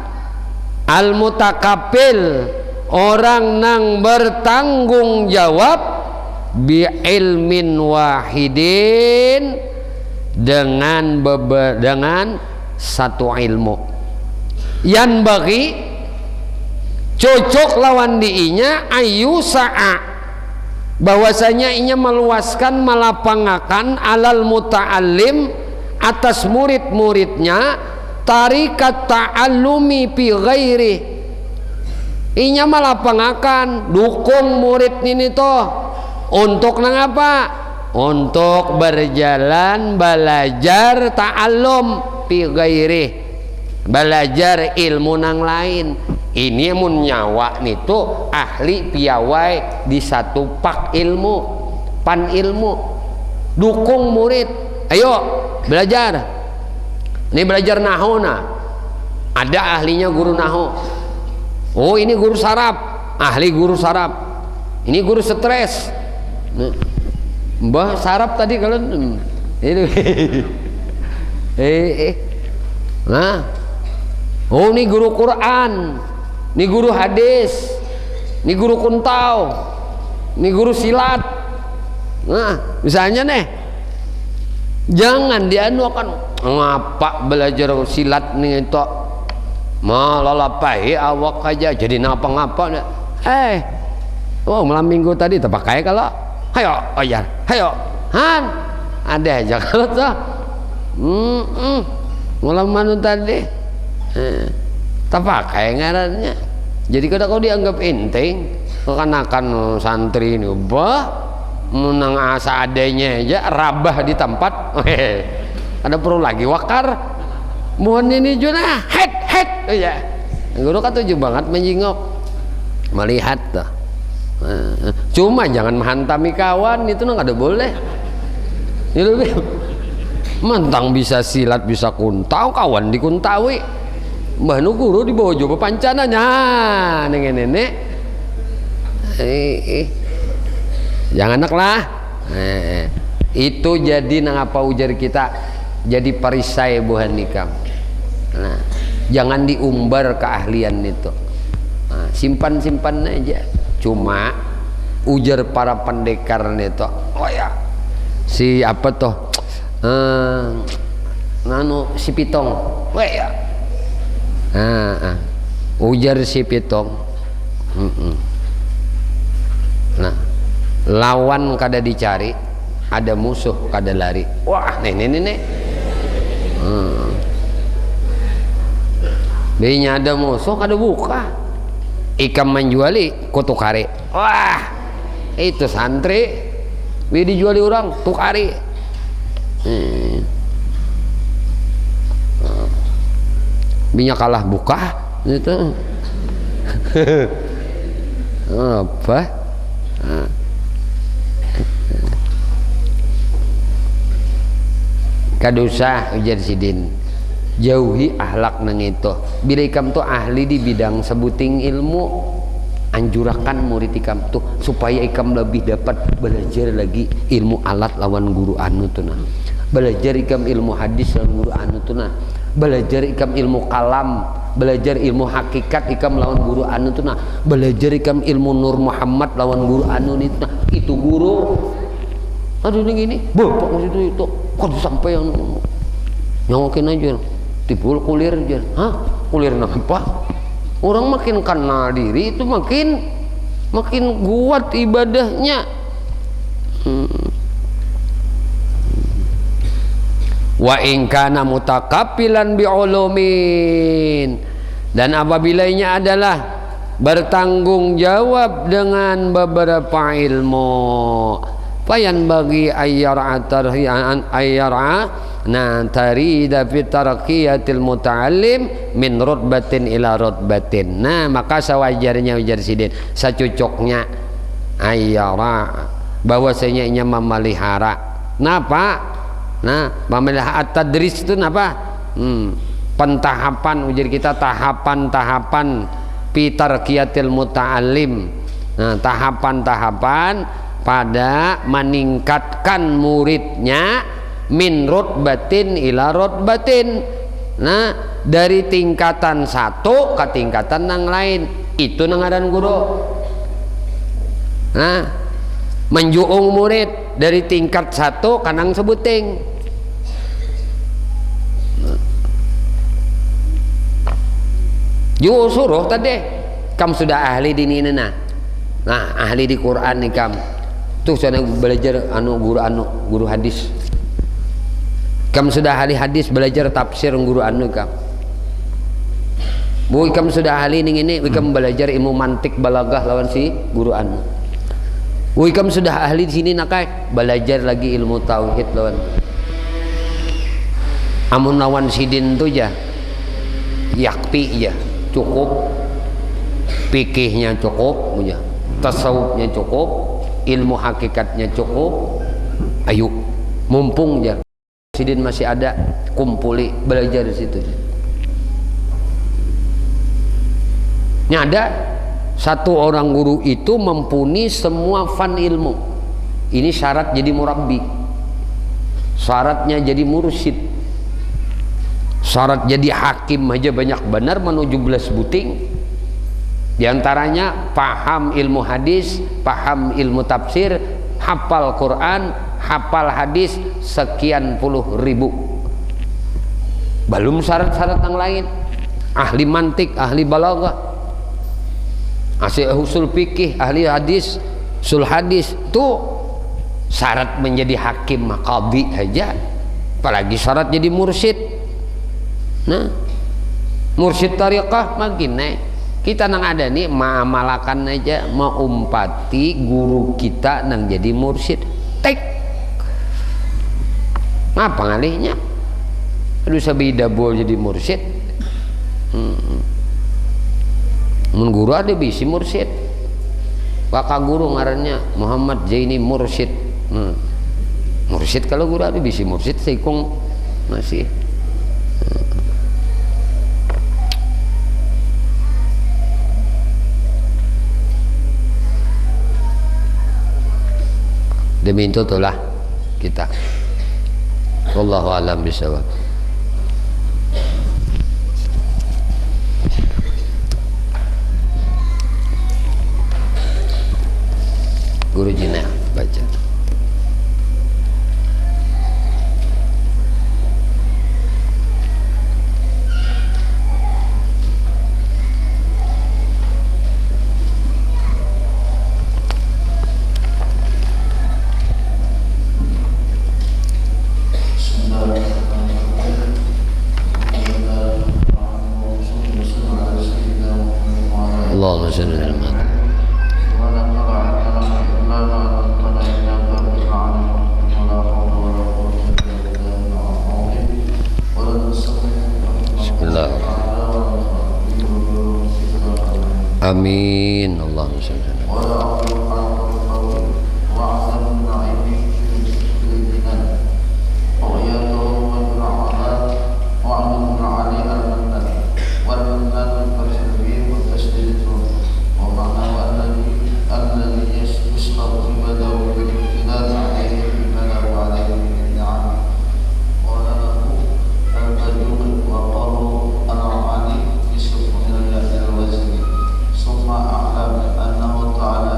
al mutakappil orang nang bertanggung jawab bi ilmin wahidin dengan satu ilmu. Yan bagi cocok lawan diinya ayu sa'a bahwasanya inya meluaskan malapangakan alal muta'allim atas murid-muridnya tarikat ta'allumi pi ghairi. Inya malapangakan dukung murid ini toh untuk nang apa? Untuk berjalan belajar ta'allum pi ghairi, belajar ilmu nang lain. Ini mun nyawa nitu ahli piawai di satu pak ilmu, pan ilmu, dukung murid, ayo belajar. Ini belajar nahu nah, ada ahlinya guru nahu. Oh ini guru saraf, ahli guru saraf. Ini guru stres. Mbah saraf tadi kalau ini, nah, oh ini guru Quran. Ini guru hadis, ini guru kuntau, ini guru silat. Nah, misalnya nih, jangan dianukan ngapa belajar silat nih itu malah pakai awak aja jadi ngapa-ngapa. Oh malam minggu tadi terpakai kalau, hayo, ayo, hayo, han, ada aja kalau tuh, malam mana tadi. Terpakai ngarannya. Jadi kadang kau dianggap enteng, kekanakan santri ini menang asa adanya aja rabah di tempat. Ada perlu lagi wakar. Mohon ini juga head ya. Guru kan tujuh banget menjingok melihat tuh. Cuma jangan menghantami kawan itu nggak ada boleh. Itu mentang bisa silat bisa kuntau kawan dikuntawi. Mbah nu guru di bawah coba pancananya nenek jangan enak lah. Itu jadi nang apa ujar kita jadi perisai buhan nikam. Nah, jangan diumbar keahlian itu. Nah, simpan aja. Cuma ujar para pendekar itu, oh ya si apa toh nanu si pitong, wah ya. Ujar si pitong. Nah, lawan kada dicari, ada musuh kada lari. Wah, nenek. Binya ada musuh kada buka. Ikam menjuali kutukari. Wah, itu santri. Bi dijuali orang tukari. Binya kalah buka itu apa kadosa ujar sidin jauhi ahlak nang itu. Bila ikam tuh ahli di bidang sebuting ilmu, anjurakan murid ikam tuh supaya ikam lebih dapat belajar lagi ilmu alat lawan guru anu tuh nah, belajar ikam ilmu hadis lawan guru anu tuh nah, belajar ikam ilmu kalam, belajar ilmu hakikat ikam lawan guru anu tuh nah, belajar ikam ilmu Nur Muhammad lawan guru anu itu nah, itu guru aduh ini gini bapak maksud itu kok sampai yang nyokin aja tibul kulir aja. Hah, kulir apa? Orang makin kenal diri itu makin kuat ibadahnya. Wa in kana mutakappilan bi ulumin, dan apabila-nya adalah bertanggung jawab dengan beberapa ilmu, fayan bagi ayyara nah tarida fi tarqiyatil muta'allim min rutbatin ila rutbatin. Nah maka sewajarnya ujar sidin secocoknya ayyara bahwasanya inya memelihara napa. Nah memelihara at-tadris itu napa? Pentahapan ujar kita tahapan-tahapan fi tarqiyatil muta'allim. Nah, tahapan-tahapan pada meningkatkan muridnya min rutbatin ila rutbatin. Nah, dari tingkatan satu ke tingkatan yang lain. Itu nangaran guru. Nah, menjuung murid dari tingkat satu kanang sebuting. Ju suruh tadi kamu sudah ahli di ini nah ahli di Quran nih kamu tuh sana belajar guru hadis. Kamu sudah ahli hadis belajar tafsir guru kamu. Bu kamu sudah ahli ning ini kamu belajar ilmu mantik balagah lawan si guru Bu kamu sudah ahli di sini nakai belajar lagi ilmu tauhid lawan. Amun lawan sidin tuh ya yakti ya cukup, fikihnya cukup, tasawufnya cukup, ilmu hakikatnya cukup. Ayo, mumpung ya, sidin masih ada, kumpuli belajar di situ. Ini ada satu orang guru itu mumpuni semua fan ilmu. Ini syarat jadi murabbi, syaratnya jadi mursyid. Syarat jadi hakim aja banyak benar menuju belas buting. Di antaranya paham ilmu hadis, paham ilmu tafsir, hafal Quran, hafal hadis sekian puluh ribu. Belum syarat-syarat yang lain. Ahli mantik, ahli balaghah, ahli usul fikih, ahli hadis, usul hadis. Tuh syarat menjadi hakim qadhi aja. Apalagi syarat jadi mursyid. Nah, mursyid tariqah makin kita nang ada nih ma'amalakan aja maumpati guru kita nang jadi mursyid tek apa ngalihnya aduh sabida bol jadi mursyid. Mun guru ada bisi mursyid wakak guru ngarannya Muhammad Zaini Mursyid. Mursyid kalau guru ada bisi mursyid seikung masih. Demi itu itulah kita. Wallahu a'lam bishawab. Guru Jina baca. Allahumma salli ala Muhammad. Bismillah. Amin. Allahumma salli ala Muhammad. ثم أعلم أنه تعالى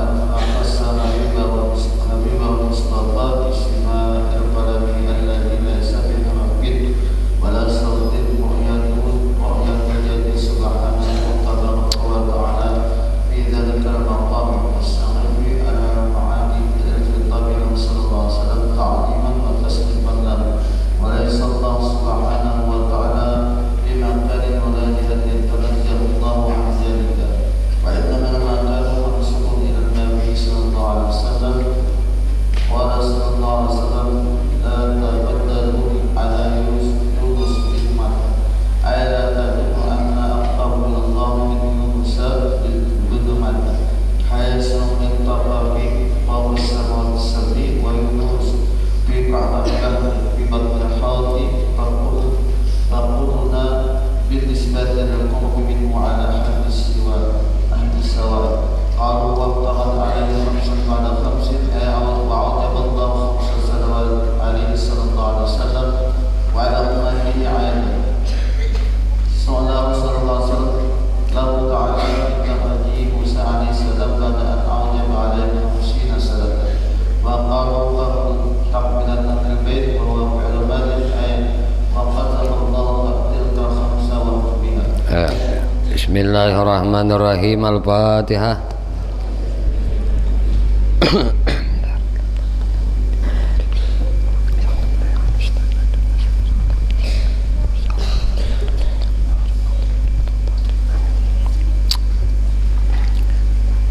Bismillahirrahmanirrahim. Al-Fatihah.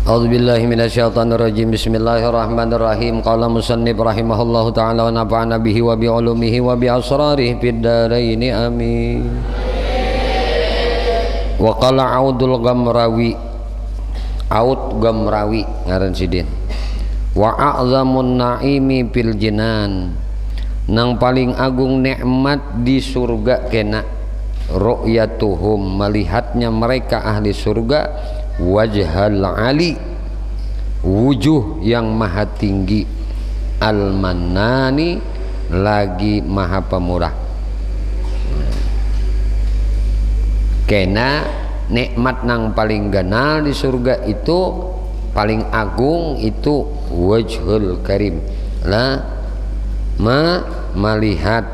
A'udzubillahi minasyaitonirrajim. Bismillahirrahmanirrahim. Qala musannif rahimahullahu ta'ala wa nafa'ana bihi wa bi ulumihi wa bi asrarihi fid dharain amin. Wa qala Audul Gamrawi, Aud Gamrawi ngaran sidin. Wa a'zamun na'imi fil jinan, nang paling agung nikmat di surga kena ru'yatuhum, melihatnya mereka ahli surga, wajhal ali, wujuh yang maha tinggi, al-mannani, lagi maha pemurah. Kena nikmat nang paling ganal di surga itu, paling agung itu wajhul karim, lah melihat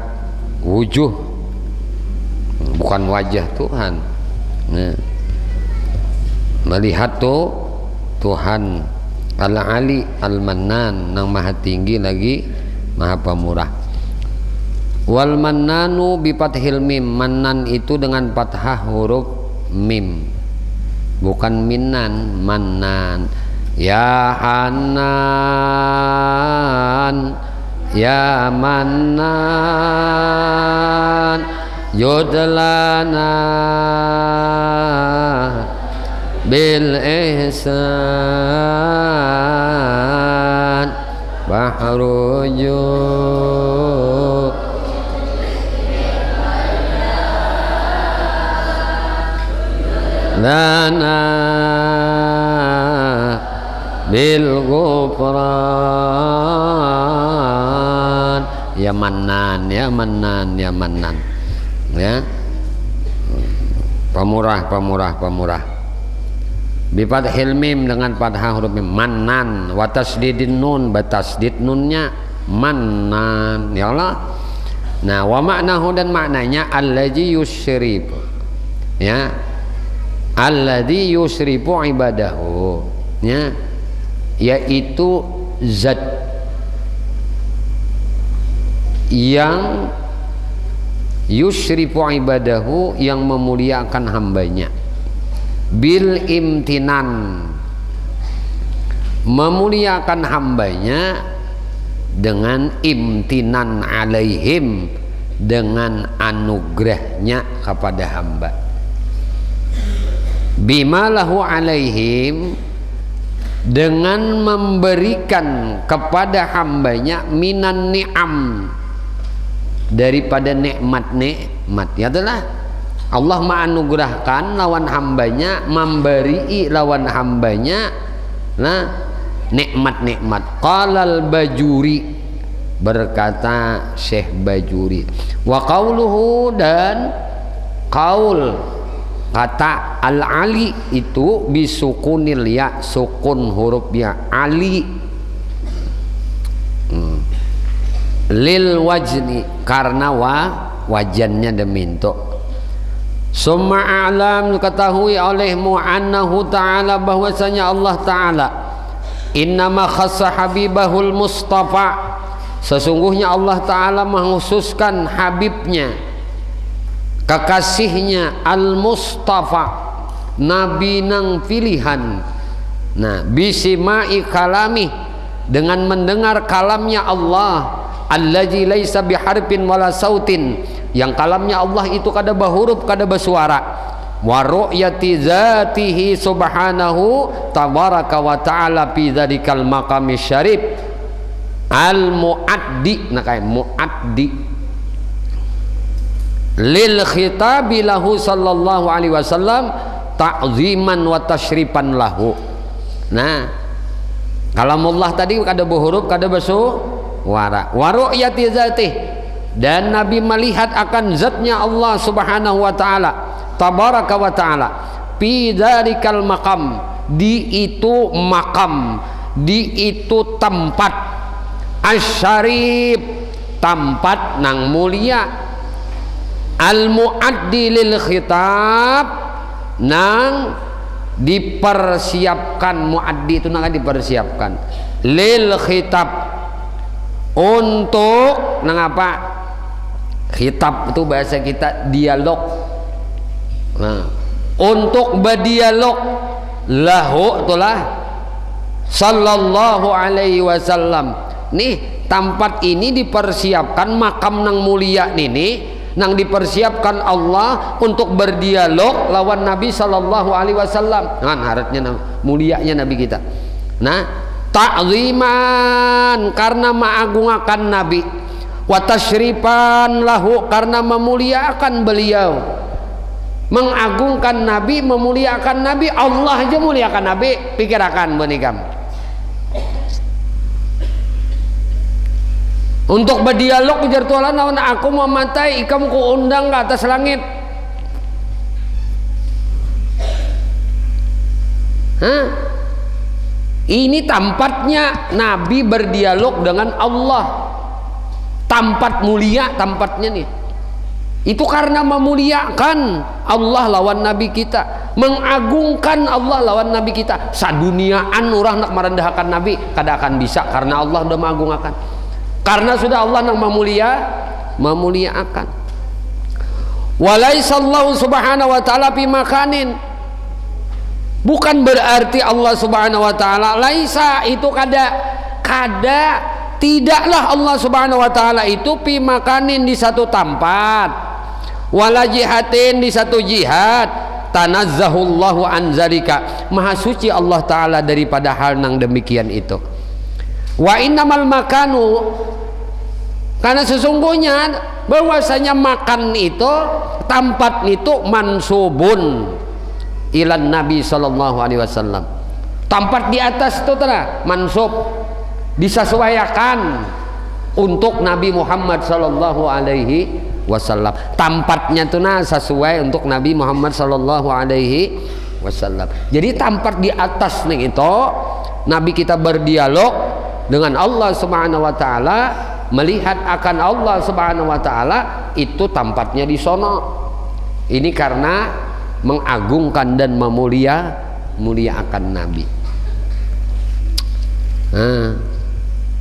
wujuh, bukan wajah Tuhan. Nah, melihat tuh Tuhan al-ali al-mannan, nang maha tinggi lagi maha pemurah. Wal mannanu bi fathil mim, mannan itu dengan fathah huruf mim, bukan minan, mannan. Ya Hanan ya Mannan yudlana bil ihsan bahruju lana bil ghufran. Ya Mannan ya Mannan ya Mannan, ya pemurah pemurah pemurah. Bi fathil mim, dengan fathah huruf mim, mannan, wa tasdidin nun, batasdid nunnya mannan, ya Allah. Nah, wa maknahu, dan maknanya allazi yusrifu, ya, allazi yusrifu ibadahu, ya, yaitu zat yang yusrifu ibadahu, yang memuliakan hambanya, bil imtinan, memuliakan hambanya dengan imtinan alaihim, dengan anugerahnya kepada hamba, bima lahu alaihim, dengan memberikan kepada hambanya minan ni'am, daripada nikmat-nikmat. Ya adalah Allah menganugerahkan lawan hambanya, memberi lawan hambanya, nah, nikmat-nikmat. Qalal Bajuri, berkata Syekh Bajuri, wa qauluhu, dan qaul kata al-ali itu bisukunil ya, sukun huruf ya, ali, lil wajni, karena wajannya deminto. Summa a'lam, ketahui olehmu, annahu ta'ala, bahwasanya Allah ta'ala, innama khassa habibahul mustafa, sesungguhnya Allah ta'ala menghususkan habibnya, kekasihnya, al-mustafa, nabi nang pilihan. Nah, bisimai kalami, dengan mendengar kalamnya Allah, allazi laisa biharfin wala sautin, yang kalamnya Allah itu kada bahuruf kada bersuara, wa ru'yati zatihi subhanahu tabaraka wa ta'ala fi dzarikal maqami syarif al muaddi, nah kayak muaddi lil khitabi lahu sallallahu alaihi wasallam ta'ziman wa tasyrifan lahu. Nah, kalamullah tadi kada berhuruf kada bersuara, wa ru'yati zatihi, dan Nabi melihat akan zatnya Allah subhanahu wa ta'ala tabaraka wa ta'ala fi dzarikal maqam, di itu makam, di itu tempat, asyarif, tempat nang mulia, al muaddi lil khitab, nang dipersiapkan, muaddi itu nang dipersiapkan lil khitab, untuk nang apa, khitab itu bahasa kita dialog. Nah, untuk berdialog lahu itulah sallallahu alaihi wasallam. Nih tempat ini dipersiapkan, makam nang mulia ini nang dipersiapkan Allah untuk berdialog lawan Nabi sallallahu alaihi wasallam. Kan harusnya mulianya Nabi kita. Nah, ta'ziman karena mengagungakan Nabi, wa tasyrifan lahu karena memuliakan beliau. Mengagungkan Nabi, memuliakan Nabi, Allah aja muliakan Nabi, pikirakan benikam. Untuk berdialog ujar Tuhan, aku mau matai ikam ku undang ke atas langit. Hah? Ini tempatnya Nabi berdialog dengan Allah. Tempat mulia tempatnya nih. Itu karena memuliakan Allah lawan Nabi kita, mengagungkan Allah lawan Nabi kita. Saduniaan orang nak merendahkan Nabi kada akan bisa, karena Allah sudah mengagungkan. Karena sudah Allah nak memuliakan. Walaisallahu subhanahu wa ta'ala fi makanin, bukan berarti Allah subhanahu wa ta'ala laisa itu kada tidaklah Allah subhanahu wa ta'ala itu fi makanin di satu tempat, wala jihatin di satu jihad, tanazzahullahu an zalika, maha suci Allah ta'ala daripada hal nang demikian itu. Wa innamal makanu, karena sesungguhnya bahwasanya makan itu, tempat itu mansubun ilan Nabi sallallahu alaihi wasallam, tempat di atas itu telah mansub, disesuaikan untuk Nabi Muhammad sallallahu alaihi wasallam. Tempatnya tuh nah sesuai untuk Nabi Muhammad sallallahu alaihi wasallam. Jadi tempat di atas nih itu Nabi kita berdialog dengan Allah subhanahu wa ta'ala, melihat akan Allah subhanahu wa ta'ala, itu tempatnya di sono. Ini karena mengagungkan dan memuliakan Nabi.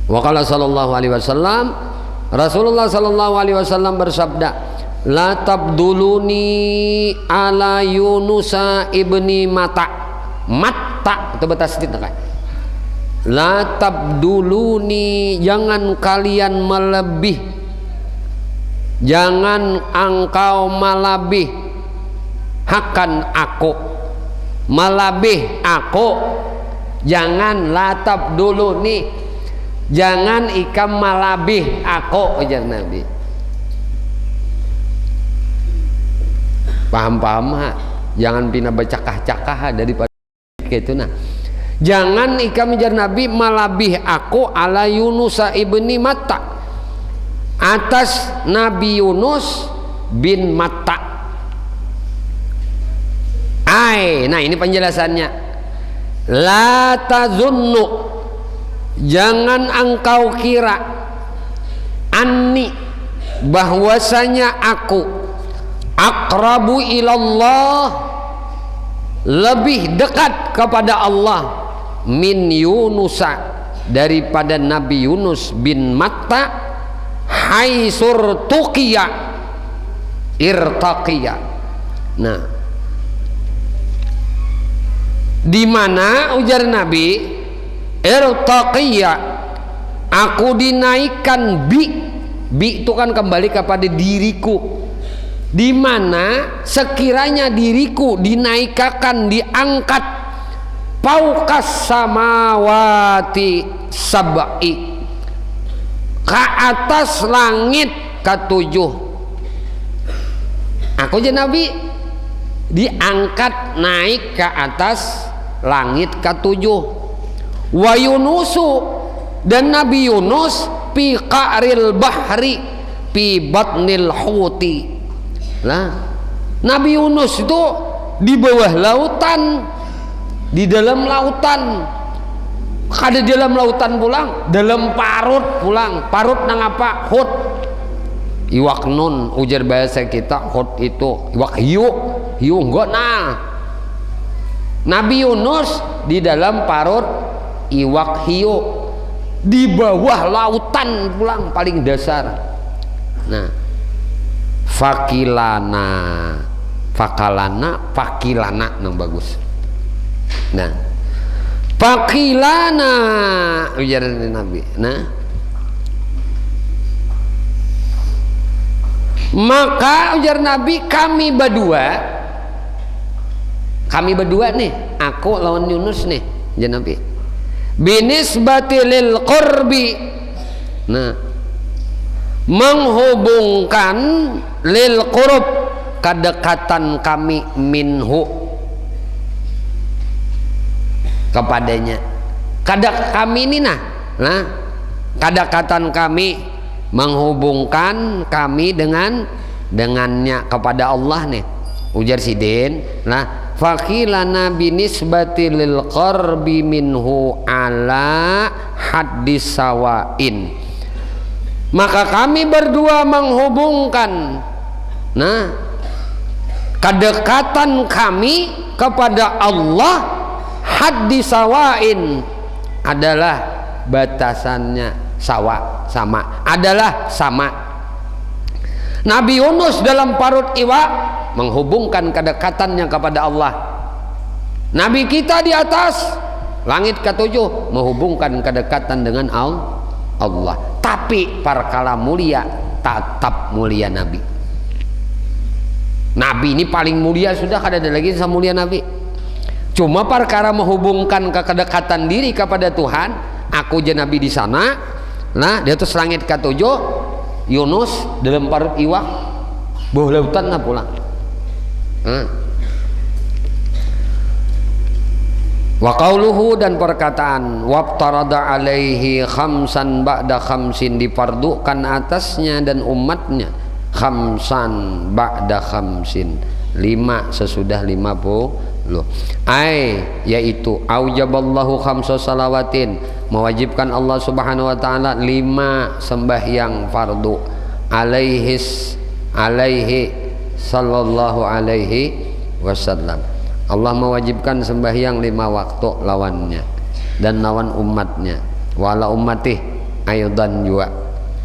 Wa qala sallallahu alaihi wasallam, Rasulullah sallallahu alaihi wasallam bersabda, la tabduluni ala Yunusa ibni Matta. Matta itu batas sedikit kan. La tabduluni, jangan kalian melebih, jangan engkau melebih akan aku, melebih aku, jangan la tabduluni, jangan ikam melebih aku, ujar Nabi. Paham-paham ha? Jangan pina bercakah-cakah daripada itu nah. Jangan ikam ujar Nabi melebih aku ala Yunus ibni Matta, atas Nabi Yunus bin Matta. Nah ini penjelasannya. La tazunnu, jangan engkau kira, anni, bahwasanya aku aqrabu ilallah, lebih dekat kepada Allah, min Yunusa, daripada Nabi Yunus bin Matta, haisur tuqiya irtaqiya. Nah, di mana ujar Nabi irtaqiya, aku dinaikkan, bi itu kan kembali kepada diriku, di mana sekiranya diriku dinaikkan, diangkat paukas samawati sab'i, ke atas langit ketujuh. Aku jadi Nabi diangkat naik ke atas langit ketujuh. Wa Yunusu, dan Nabi Yunus fi qa'ril bahri fi batnil huti. Lah, Nabi Yunus itu di bawah lautan, di dalam lautan, kada di dalam lautan pulang, dalam parut pulang. Parut nang apa? Hut. Iwak nun ujar bahasa kita, hut itu iwak hiu enggak nah. Nabi Yunus di dalam parut iwak hiu, di bawah lautan pulang paling dasar. Nah, fakilana nang bagus. Nah, fakilana ujaran Nabi. Nah, maka ujar Nabi, kami berdua nih, aku lawan Yunus nih, ujar Nabi, binisbati lil qurbi, nah, menghubungkan lil qurb, kedekatan kami, minhu, kepadanya. Kami ini nah, kedekatan kami menghubungkan kami dengannya kepada Allah nih, ujar Sidin. Nah, fakilana binisbati lil qarbi minhu ala haddis sawain, maka kami berdua menghubungkan kedekatan kami kepada Allah, haddis sawain adalah batasannya sama. Nabi Yunus dalam parut iwa menghubungkan kedekatannya kepada Allah. Nabi kita di atas langit ketujuh menghubungkan kedekatan dengan Allah. Tapi perkara mulia, tatap mulia Nabi. Nabi ini paling mulia sudah, kada ada lagi sama mulia Nabi. Cuma perkara menghubungkan kedekatan diri kepada Tuhan, aku je Nabi di sana. Nah, di atas langit ketujuh, Yunus dalam parut iwak, bawah lautan lah pulang. Wa qauluhu, dan perkataan wabtarada alaihi khamsan ba'da khamsin, dipardukan atasnya dan umatnya khamsan ba'da khamsin, 5 sesudah 50. Yaitu aujaballahu khamsa salawatin, mewajibkan Allah subhanahu wa ta'ala 5 sembahyang fardu, alaihi sallallahu alaihi wasallam. Allah mewajibkan sembahyang 5 waktu lawannya dan lawan umatnya, wala ummatih aydan juga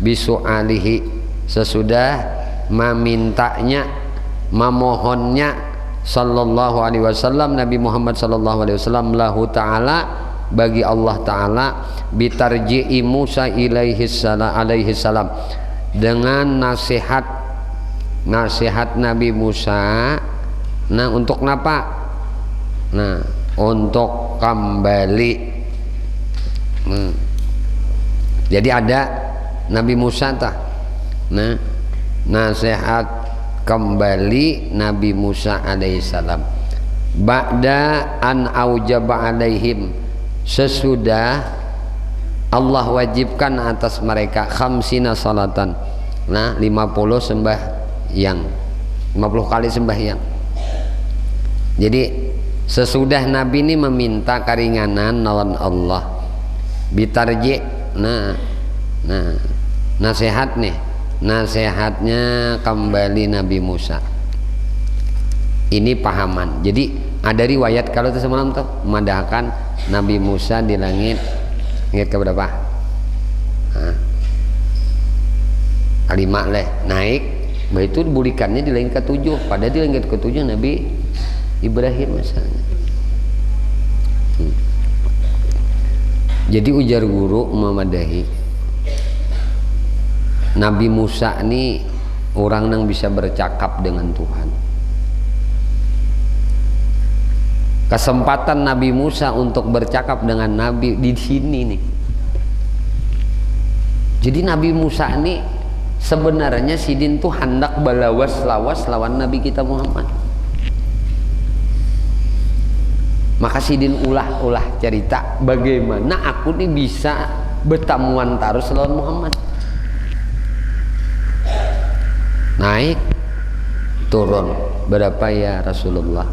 bisu alihi, sesudah memintanya, memohonnya sallallahu alaihi wasallam, Nabi Muhammad sallallahu alaihi wasallam, lahu ta'ala, bagi Allah ta'ala, bitarji'i Musa alaihi salam, dengan nasihat Nabi Musa. Nah, untuk kenapa? Nah, untuk kembali. Jadi ada Nabi Musa tah. Nah, nasihat kembali Nabi Musa alaihissalam, ba'da an aujaba alaihim, sesudah Allah wajibkan atas mereka khamsina salatan, nah 50 sembahyang, 50 kali sembahyang. Jadi sesudah Nabi ini meminta keringanan lawan Allah, bitarji, nasihat nih, nasihatnya kembali Nabi Musa. Ini pahaman. Jadi ada riwayat kalau itu semalam tuh memadahkan Nabi Musa di langit ke berapa? Kelima leh naik, itu bulikannya di langit ke-7. Padahal di langit ke-7 Nabi Ibrahim misalnya. Jadi ujar guru memadahi, Nabi Musa ini orang yang bisa bercakap dengan Tuhan. Kesempatan Nabi Musa untuk bercakap dengan Nabi di sini nih. Jadi Nabi Musa ini sebenarnya sidin tuh hendak balawas-lawas lawan Nabi kita Muhammad. Maka sidin ulah cerita bagaimana aku nih bisa bertamuan terus lawan Muhammad. Naik turun berapa ya Rasulullah?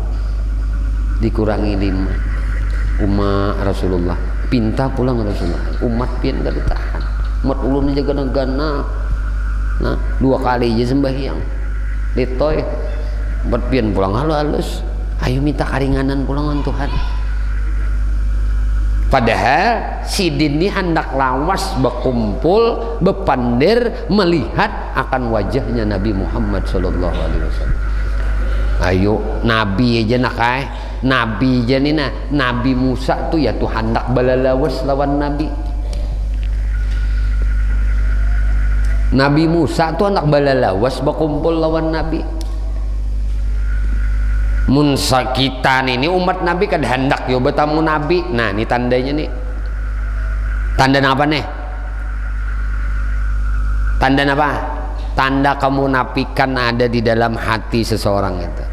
Dikurangi 5. Umat Rasulullah pinta pulang Rasulullah, umat pian gak ditahan, umat ulun aja gana-gana. Nah 2 kali aja sembahyang litoy, umat pian pulang halus. Ayo minta karinganan pulangan Tuhan. Padahal sidin ini hendak lawas berkumpul bepandir melihat akan wajahnya Nabi Muhammad sallallahu alaihi wasallam. Ayo Nabi aja nak Nabi aja nih nah Nabi Musa tuh ya tuh hendak balalawas lawan Nabi. Nabi Musa tuh hendak balalawas berkumpul lawan Nabi. Mun kita ini umat Nabi kan hendak yo bertamu Nabi. Nah ini tandanya nih. Tanda apa nih? Tanda apa? Tanda kemunafikan ada di dalam hati seseorang itu.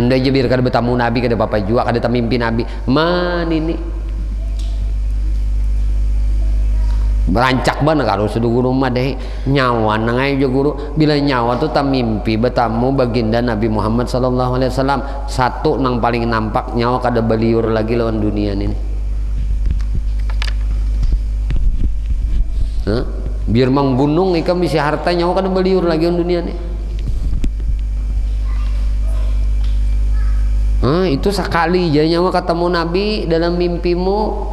Unda aja biar kada bertamu Nabi, kada bapak juga, kada mimpi Nabi. Man ini berancak banget kalau sudah guru mah deh nyawa nangai juga guru bila nyawa tuh tak mimpi bertamu baginda Nabi Muhammad sallallahu alaihi wasallam satu nang paling nampak nyawa kada beliur lagi lawan dunia ini. Biar mang bunung ikam isi harta nyawa kada beliur lagi lawan dunia ini. Itu sekali aja nyawa ketemu Nabi dalam mimpimu.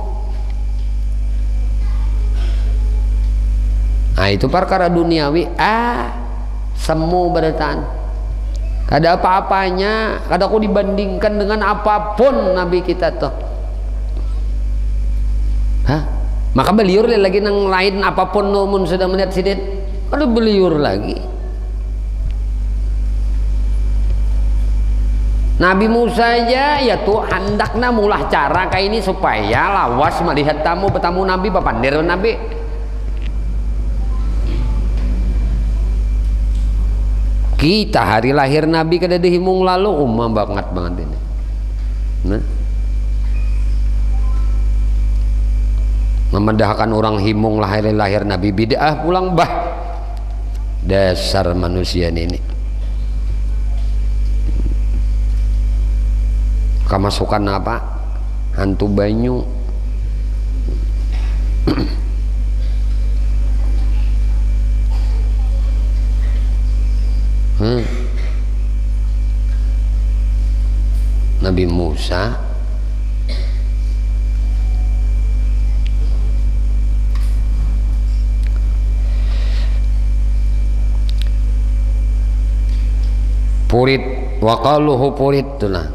Nah itu perkara duniawi semu berataan kada apa-apanya, kada aku dibandingkan dengan apapun Nabi kita tuh. Maka beliur lagi nang lain apapun mun sudah melihat sidin kada beliur lagi. Nabi Musa aja ya tuh hendakna mulah cara kayak ini supaya lawas melihat bertamu Nabi bapandir Nabi. Kita hari lahir Nabi kada dihimung lalu banget ini. Nah. Memendahkan orang himung lahir Nabi bid'ah pulang bah. Dasar manusia ini. Kemasukan apa? Hantu banyu. Nabi Musa purit waqaluhu purit itulah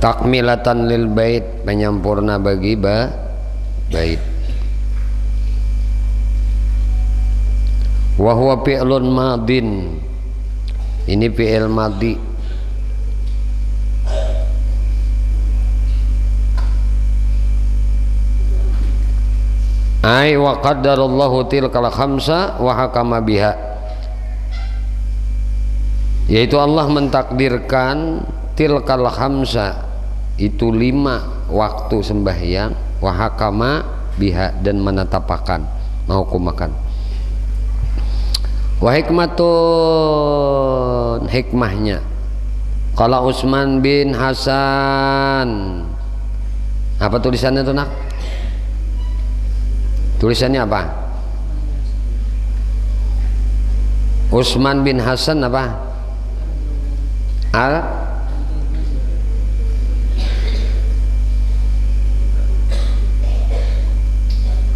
takmilatan lil bait penyampurna bagi bait wa huwa fi'lun madin ini fi'il madi ai wa qaddarallahu tilkal khamsa wa hakama biha yaitu Allah mentakdirkan tilkal khamsa itu 5 waktu sembahyang wa hakama biha dan menetapkan menghukumakan wa hikmatun hikmahnya qala Utsman bin Hasan apa tulisannya tuh nak? Tulisannya apa? Utsman bin Hasan apa?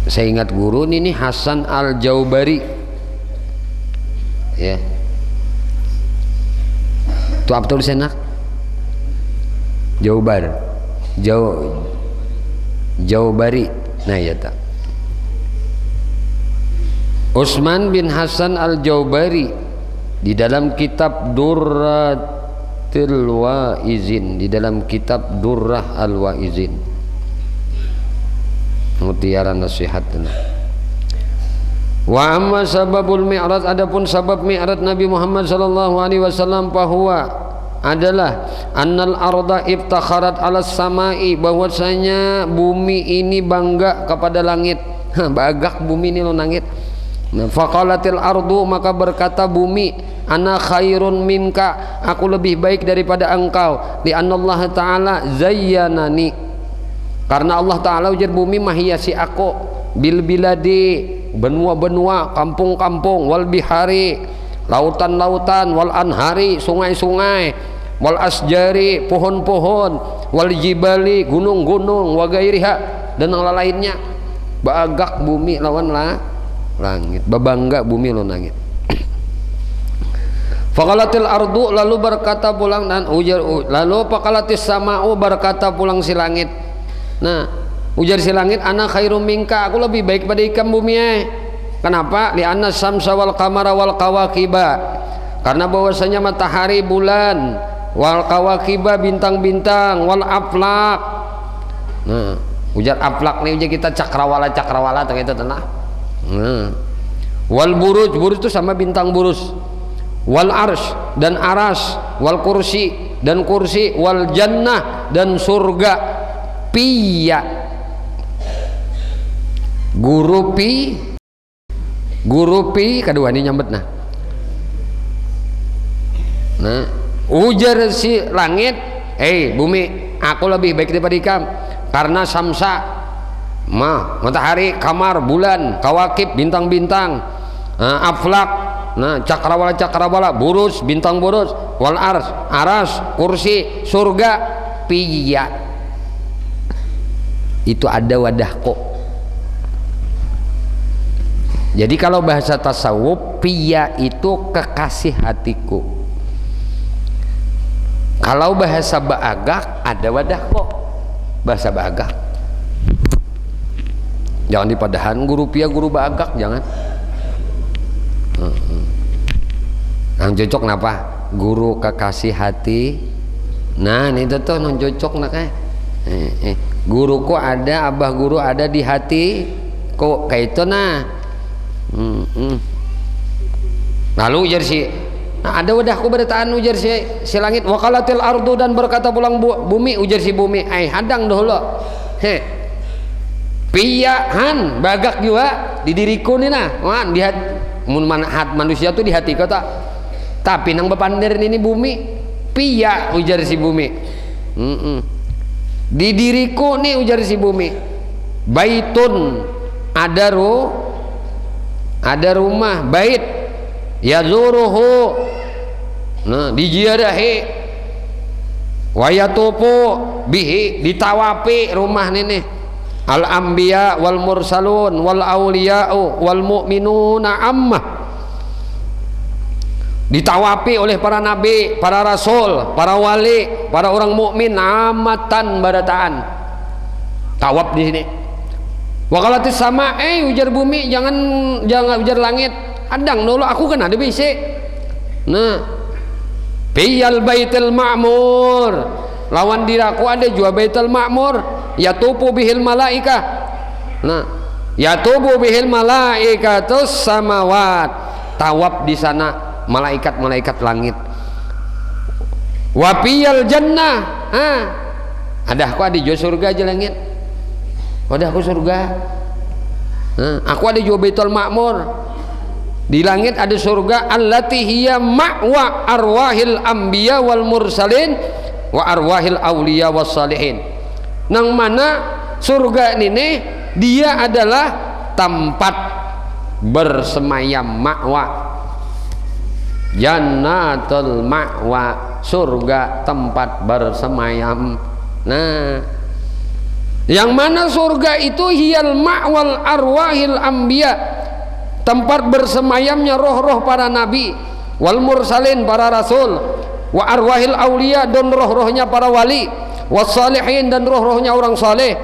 Saya ingat guru ini Hasan Al-Jaubari ya. Itu apa tulisannya? Jaubari. Nah ya tak. Utsman bin Hasan Al-Jaubari di dalam kitab Durratul Waizin, di dalam kitab Durrah Al-Waizin mutiara nasihatna. Wa amma sababul mi'raj adapun sabab mi'raj Nabi Muhammad sallallahu alaihi wasallam bahwa adalah annal arda iftakharat alas samai bahwasanya bumi ini bangga kepada langit. Bagak bumi ini lo langit. Faqalatil ardu maka berkata bumi ana khairun minka aku lebih baik daripada engkau li annallaha ta'ala zayyanani karena Allah Ta'ala ujar bumi mahiasi aku bil biladi benua-benua kampung-kampung wal bihari lautan-lautan wal anhari sungai-sungai wal asjari pohon-pohon, wal jibali gunung-gunung, wa gairiha dan yang lainnya. Baagak bumi lawan langit, babangga bumi lawan langit. Faqalatil ardu, lalu berkata pulang dan ujar, lalu faqalatis sama'u, berkata pulang si langit. Nah, ujar si langit, ana khairum minka, aku lebih baik pada ikan bumi. Kenapa? Li anna samsa wal qamara wal kawakiba, karena bahwasanya matahari, bulan, wal kawakiba bintang-bintang, wal aflak. Nah, ujar aflak nih ujar kita cakrawala itu tenang. Nah, wal buruj itu sama bintang burus. Wal arsh dan aras, wal kursi dan kursi, wal jannah dan surga. Piya guru pi kedua ini nyambet nah ujar si langit, bumi, aku lebih baik daripada ikam, karena samsa matahari, kamar bulan, kawakib bintang-bintang, aflak cakrawala burus bintang burus, wal aras kursi surga, piya itu ada wadah kok. Jadi kalau bahasa tasawuf, piya itu kekasih hatiku. Kalau bahasa baagak, ada wadah kok bahasa baagak. Jangan dipadahan guru piya guru baagak, jangan. Yang cocok napa? Guru kekasih hati. Nah ini tuh non cocok nak guruku ada, abah guru ada di hati kok kayak itu nah. Lalu ujar si ada wadahku bertaan, ujar si langit, wakalatil ardu, dan berkata pulang bumi, ujar si bumi, hadang dahulu piyahan bagak juga di diriku nih nah di hat manusia tuh di hati kata, tapi nang bepandir ini bumi piya, ujar si bumi. Di diriku nih, ujar si bumi, baitun, ada rumah, bait yazuruhu, dijiarahi, wa yatufu bihi, ditawapi rumah ini al anbiya wal mursalun wal auliya'u wal mu'minuna ammah, ditawapi oleh para nabi, para rasul, para wali, para orang mukmin amatan barataan. Tawaf di sini. Wakalatis sama, ujar bumi, jangan ujar langit, adang dulu aku kan ada bisi. Nah, piyal baitul ma'mur, lawan diraku ada juga baitul ma'mur, yatubu bihil malaika. Nah, yatubu bihil malaikatus samawat, tawaf di sana malaikat-malaikat langit. Wapiyal jannah, ada aku ada juga surga aja langit, ada aku surga. Aku ada juga baitul ma'mur, di langit ada surga, allati hiya ma'wa arwahil anbiya wal mursalin wa arwahil awliya was salihin. Nang mana surga ini dia adalah tempat bersemayam, ma'wa, jannatul ma'wa, surga tempat bersemayam. Nah, yang mana surga itu hiyal ma'wal arwahil anbiya, tempat bersemayamnya roh-roh para nabi, wal mursalin para rasul, wa arwahil auliya, dan roh-rohnya para wali, was salihin, dan roh-rohnya orang saleh.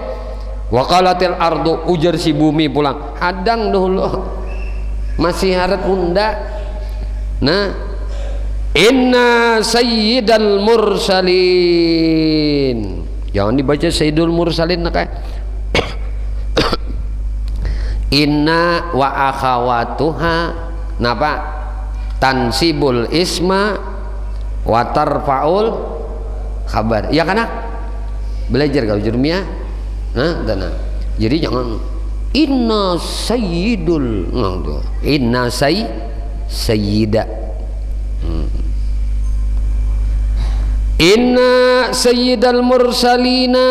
Wa qalatil ardu, ujar si bumi pulang, hadang dulu masih harap unda. Nah, inna sayyidal mursalin, jangan dibaca sayyidul mursalin nak inna wa akhawatuha, napa tansibul isma wa tarfaul khabar, ya kan? Belajar kalau jurmiyah. Jadi jangan inna sayyidul, inna sayyida, inna sayyidal mursalina,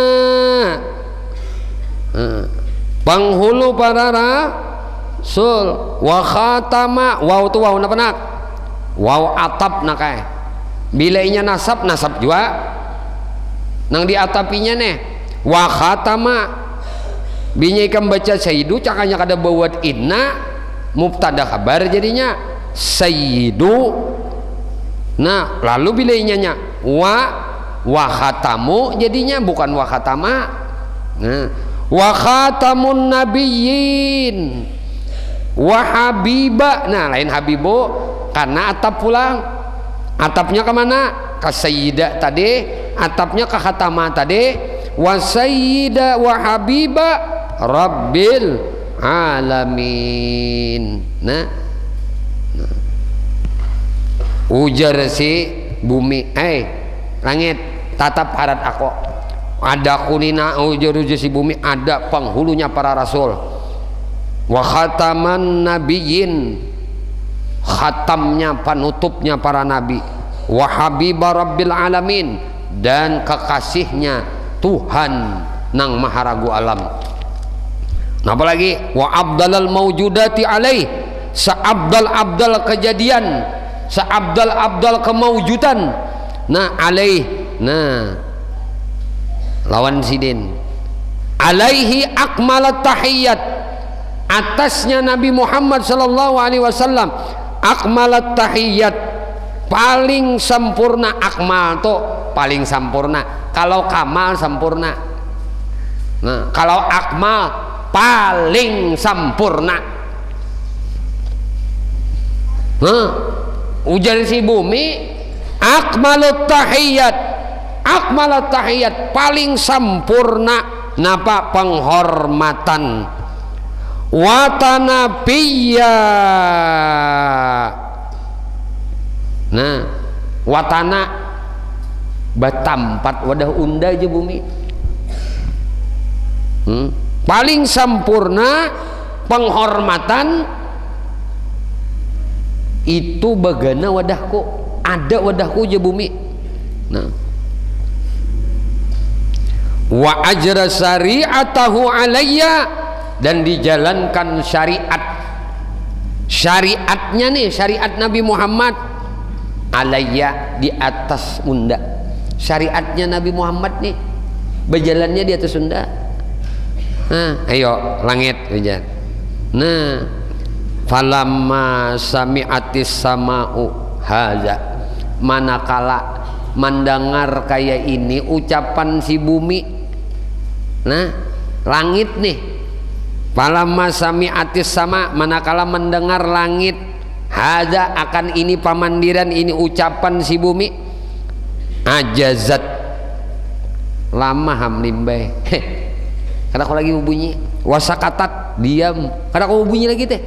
penghulu para rasul, wa khatama, waw tu waw napa nak, waw atap nakai, bilainya nasab juga nang diatapinya nih wa khatama binya ikan baca sayyidu cakanya kada bawat inna mubtada kabar jadinya sayyidu. Nah lalu bilainya nya wa khatamu jadinya bukan wa khatama. Nah wa khatamun nabiyyin wa habiba. Nah lain habibu karena atap pulang, atapnya kemana? Ke sayyidah tadi, atapnya ke khatama tadi. Wa sayyida wa habiba rabbil alamin. Nah ujar si bumi langit tatap harat aku ada kunina. Ujar si bumi ada penghulunya para rasul. Wa khataman nabiyyin, khatamnya penutupnya para nabi. Wa habiba rabbil alamin, dan kekasihnya Tuhan nang maha ragu alam. Nah apalagi wa abdalal maujudati alaih, seabdal kejadian, seabdal kemaujudan. Nah alaih, nah lawan sidin alaihi akmalat tahiyyat, atasnya Nabi Muhammad sallallahu alaihi wasallam akmalat tahiyyat, paling sempurna. Akmal tuh paling sempurna, kalau kamal sempurna. Nah kalau akmal paling sempurna. Nah ujar si bumi akmalut tahiyyat, akmalut tahiyyat paling sempurna. Napa? Penghormatan. Watanabiyya. Nah watana batampat wadah unda aja bumi. Paling sempurna penghormatan itu bagana wadahku, ada wadahku aja bumi. Nah wa ajra syari'atahu alayya, dan dijalankan syariatnya nih, syariat Nabi Muhammad alayya, di atas unda. Syariatnya Nabi Muhammad nih berjalannya di atas unda. Nah ayo langit hujan. Nah falamma sami'atis sama'u haza, manakala mendengar kayak ini ucapan si bumi. Nah langit nih, falamma sami'atis sama, manakala mendengar langit haza akan ini pamandiran, ini ucapan si bumi. Ajazat lama hamlimbai karena aku lagi bunyi. Wasakatat diam karena aku bunyi lagi teh.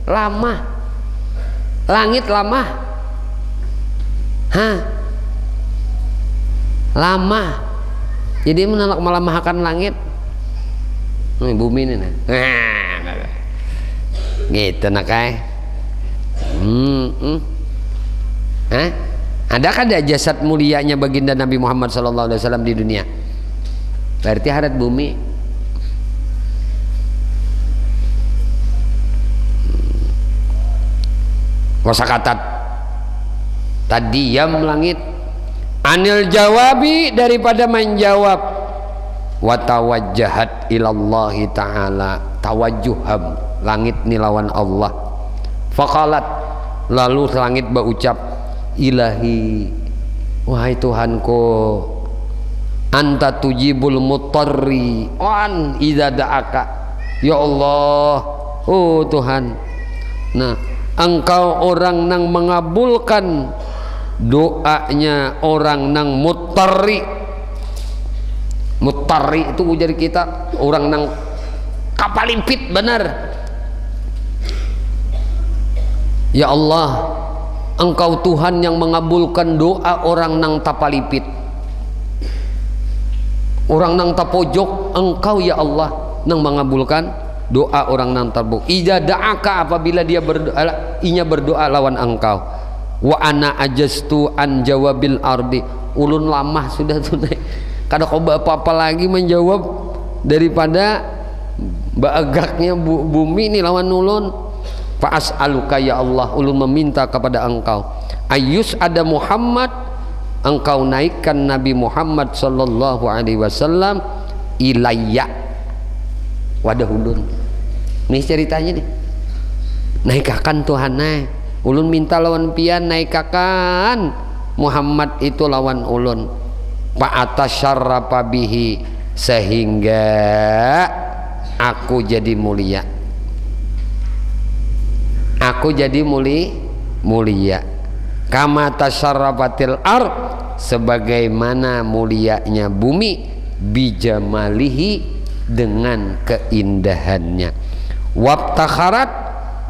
Lama langit lama, lama. Jadi menolak melamahakan langit. Bumi ini nah. Gitu nak Adakah ada jasad mulianya baginda Nabi Muhammad SAW di dunia? Berarti harat bumi. Wasakatat tadiyam langit anil jawabi, daripada menjawab. Watawajjahat ilallahi ta'ala, tawajjuham langit nilawan Allah. Faqalat, lalu langit berucap, ilahi, wahai Tuhanku, anta tujibul mutarri an idza da'aka, ya Allah, oh Tuhan. Nah engkau orang nang mengabulkan doanya orang nang mutarri. Mutarri itu ujar kita orang nang kapalimpit benar. Ya Allah, engkau Tuhan yang mengabulkan doa orang nang tapalipit, orang nang tapojok. Engkau ya Allah nang mengabulkan doa orang nang tabuk. Ida da'aka, apabila dia berdoa, inya berdoa lawan engkau. Wa ana ajastu an jawabil ardi, ulun lamah sudah tunai, kada kau apa-apa lagi menjawab daripada baagaknya bumi ini lawan ulun. Fa as'aluka ya Allah, ulun meminta kepada engkau, ayus ada Muhammad engkau naikkan Nabi Muhammad sallallahu alaihi wasallam ilayya wadah ulun. Nih ceritanya nih, naikakan Tuhanna, ulun minta lawan pian naikakan Muhammad itu lawan ulun, fa'atasyarrafa bihi, sehingga aku jadi mulia, aku jadi mulia, kama tasyarrafatil ard, sebagaimana mulianya bumi, bijamalihi, dengan keindahannya, wabtakharat,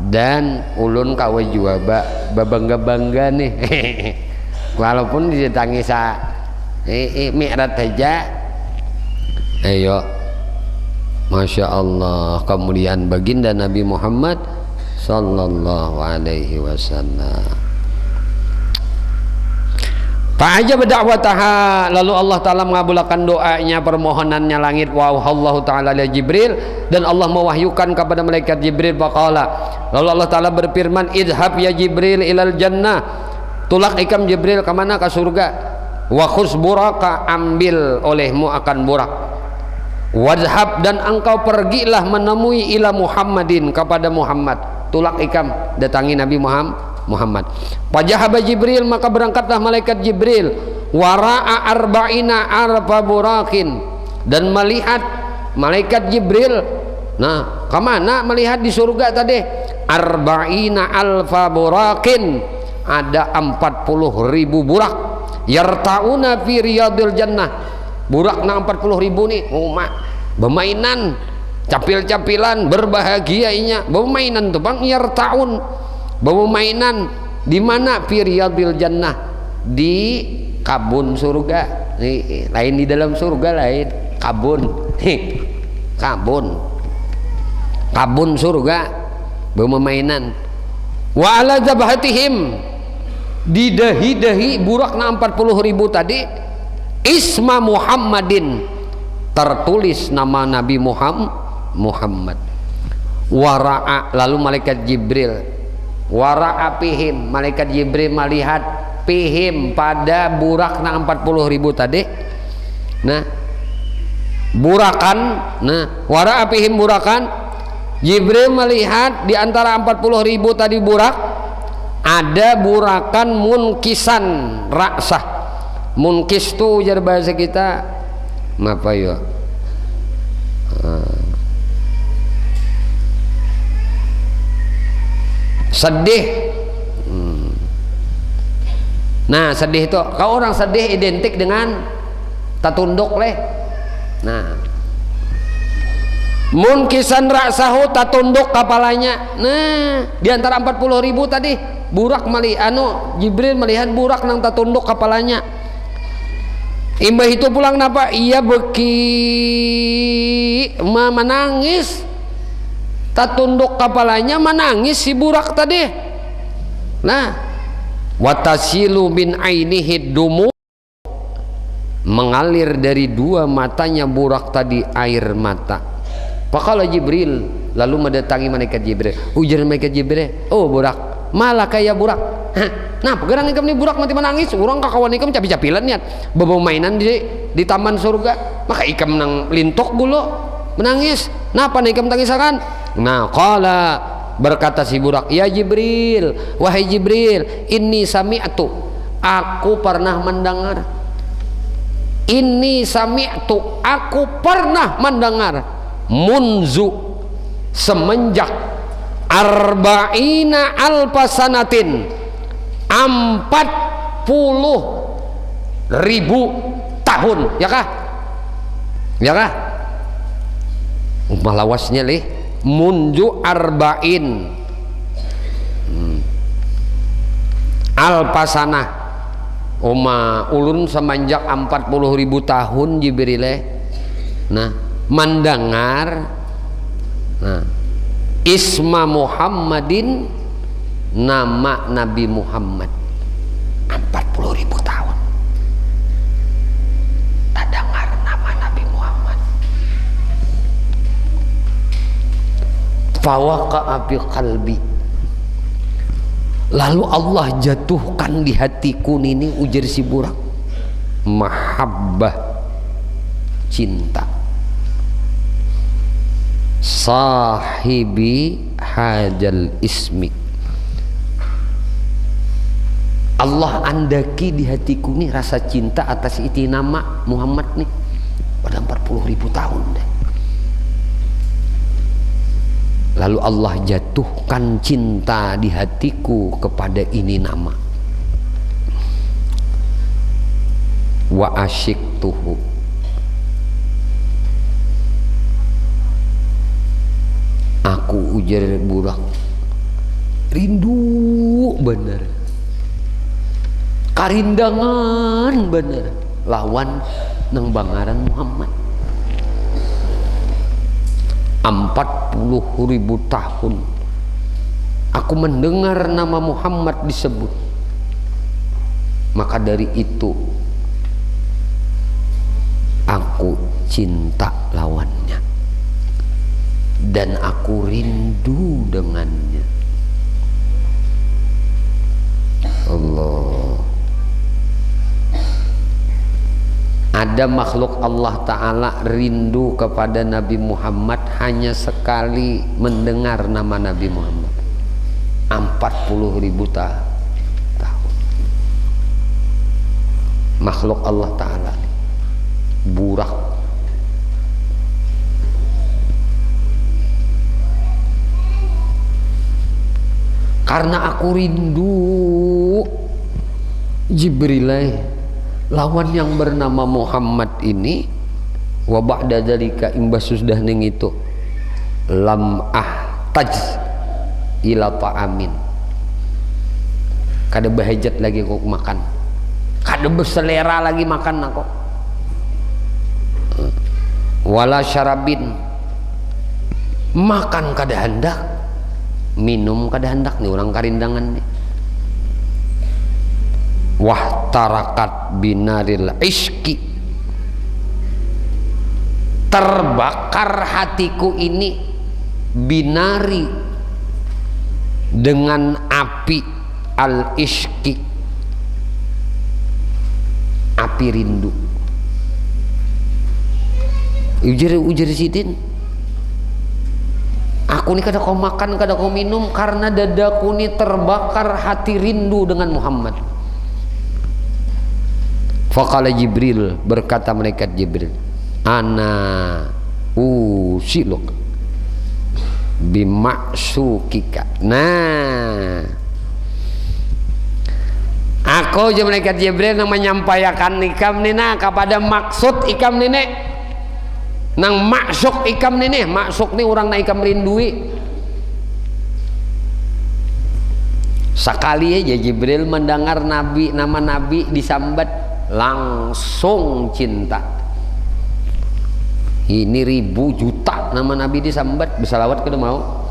dan ulun kawe jua babangga-bangga nih walaupun didatangi sa mi'rat aja. Ayo, Masya Allah, kemuliaan baginda Nabi Muhammad sallallahu alaihi wasallam. Fa'ajab da'wataha, lalu Allah Ta'ala mengabulkan doanya, permohonannya langit. Wa Allah Ta'ala li Jibril, dan Allah mewahyukan kepada malaikat Jibril. Faqala, lalu Allah Ta'ala berfirman, idhab ya Jibril ilal jannah, tulak ikam Jibril kemana? Ke surga. Wa khus buraka, ambil olehmu akan burak. Wadhab, dan engkau pergilah menemui ila Muhammadin, kepada Muhammad. Tulak ikam, datangi Nabi Muhammad. Fajahaba Jibril, maka berangkatlah malaikat Jibril, wara'a arba'ina arfa burakin, dan melihat malaikat Jibril, nah kemana melihat di surga tadi? Arba'ina alfa burakin, ada 40.000 burak, yarta'una fi riyadil jannah, burak na 40.000 nih, bermainan, capil-capilan, berbahagianya, bermainan tuh bang, yarta'un, bawa mainan di mana? Fi riyadil jannah, di kabun surga. Nih, lain di dalam surga, lain kabun. Kabun surga, bawa mainan. Wa ala zabhatihim, di dahi-dahi burak na 40.000 tadi, isma Muhammadin, tertulis nama Nabi Muhammad. Wara'a, lalu malaikat Jibril, wara'a pihim, malaikat Jibril melihat pihim, pada burak na 40.000 tadi, nah burakan, nah wara'a pihim burakan, Jibril melihat di antara 40.000 tadi burak, ada burakan munkisan raksah. Munkis tuh ujar bahasa kita apa ya, sedih. Nah sedih itu, kalau orang sedih identik dengan tatunduk leh. Nah munkisan raksahu, tatunduk kepalanya. Nah di antara 40.000 tadi burak Jibril melihat burak nang tatunduk kepalanya. Imbah itu pulang napa? Ia beki menangis, tatunduk kepalanya, menangis si burak tadi. Nah watasilu min ainihi dumu, mengalir dari dua matanya burak tadi air mata. Faqala Jibril, lalu mendatangi malaikat Jibril. Ujar malaikat Jibril, oh burak, malah kayak burak. Nah pegeran ikam nih burak mati menangis, orang kakawan ikam capi-capilan niat bawa mainan di taman surga, maka ikam nang lintok bulu menangis. Napa nih ikam tangisakan? Nah qala, berkata si burak, ya Jibril, wahai Jibril, inni sami'tu, aku pernah mendengar. Inni sami'tu, aku pernah mendengar. Munzu, semenjak arba'ina alfasanatin, 40.000 tahun, ya kah? Ya kah? Malawasnya lih, munju arba'in alpasanah, ulun semenjak 40.000 tahun Jibril. Nah mendengar, nah isma Muhammadin, nama Nabi Muhammad, 40.000 tahun tak dengar nama Nabi Muhammad. Fawaqa'a fi qalbi, lalu Allah jatuhkan di hatiku ini, ujar si burak. mahabbah, cinta. Sahibi hajal ismi, Allah andaki di hatiku nih rasa cinta atas iti nama Muhammad nih pada 40.000 tahun deh. Lalu Allah jatuhkan cinta di hatiku kepada ini nama. Wa asyiktuhu, aku ujar burak rindu bener, karindangan bener lawan nang bangaran Muhammad. 40.000 tahun aku mendengar nama Muhammad disebut, maka dari itu aku cinta lawannya dan aku rindu dengannya. Allah. Ada makhluk Allah Ta'ala rindu kepada Nabi Muhammad hanya sekali mendengar nama Nabi Muhammad. 40.000 tahun. Makhluk Allah Ta'ala burak. Karena aku rindu Jibril lawan yang bernama Muhammad ini, wa ba'da dzalika imbas sudah ning itu lam ahtaj ila ta'amin, kada bahajat lagi kok makan, kada berselera lagi makan aku, wala syarabin, makan kada hendak, minum kada hendak nih orang karindangan nih. Wah tarakat binaril iski, terbakar hatiku ini binari dengan api al iski, api rindu. Ujar sidin, aku ini kada kau makan, kada kau minum karena dadaku ini terbakar hati rindu dengan Muhammad. Faqala Jibril, berkata malaikat Jibril, ana usiluk bimaksukika. Nah, aku je malaikat Jibril nang menyampaikan ikam nina kepada maksud ikam nini, nang maksuk ikam nini. Maksuk ni orang na ikam rindui. Sekali aja Jibril mendengar Nabi, nama Nabi disambat, langsung cinta. Ini 1000 juta nama Nabi disambat, bersalawat kada mau.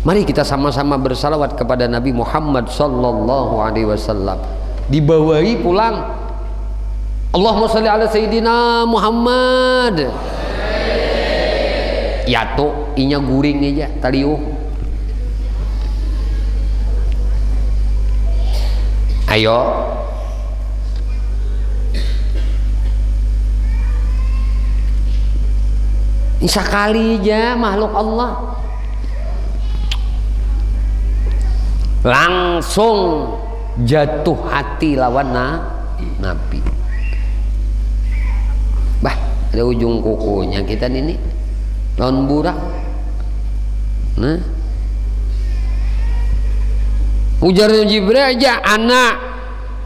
Mari kita sama-sama bersalawat kepada Nabi Muhammad sallallahu alaihi wasallam. Dibawahi pulang, Allahumma sholli ala sayyidina Muhammad. Ya tuh inya guring aja taliu. Ayo sekali aja makhluk Allah langsung jatuh hati lawan Nabi. Bah, ada ujung kukunya kita ini lawan burak. Nah, ujar Jibril aja, anak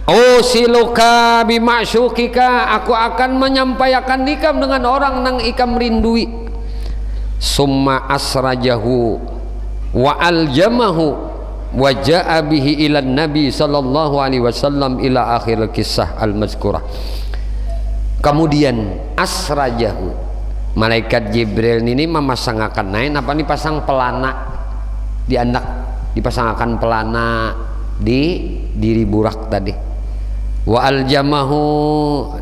usiluka bimaksukika, aku akan menyampaikan ikam dengan orang nang ikam rindui. Summa asrajahu wa aljamahu wa ja'a bihi ila nabi sallallahu alaihi wasallam ila akhir kisah al-mazkurah. Kemudian asrajahu, malaikat Jibril ini memasangakan nain apa nih, pasang pelana di anak, dipasangakan pelana di diri burak tadi. Wa aljamahu,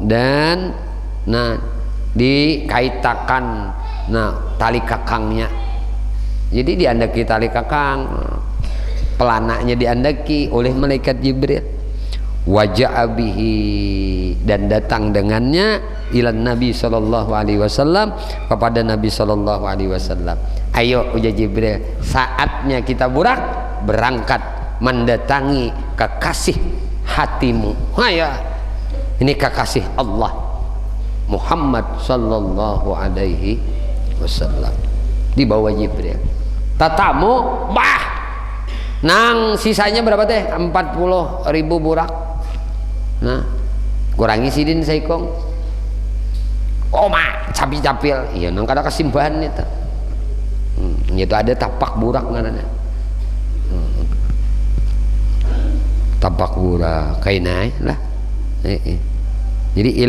dan nah dikaitakan tali kakangnya. Jadi diandaki tali kakang, pelananya diandaki oleh malaikat Jibril. waja'a bihi, dan datang dengannya ilan Nabi sallallahu alaihi wasallam, kepada Nabi sallallahu alaihi wasallam. Ayo ujar Jibril, saatnya kita berangkat mendatangi kekasih hatimu. Ayo, ini kekasih Allah Muhammad sallallahu alaihi wasallam. Dibawa Jibril. Tatamu bah nang sisanya berapa teh? 40.000 burak. Nah, kurangi sidin saikong. Oh ma, capil-capil. Iya, nang kada kesimbahan itu. Itu ada tapak burak ngaranna. Tapak burak kainai lah. Jadi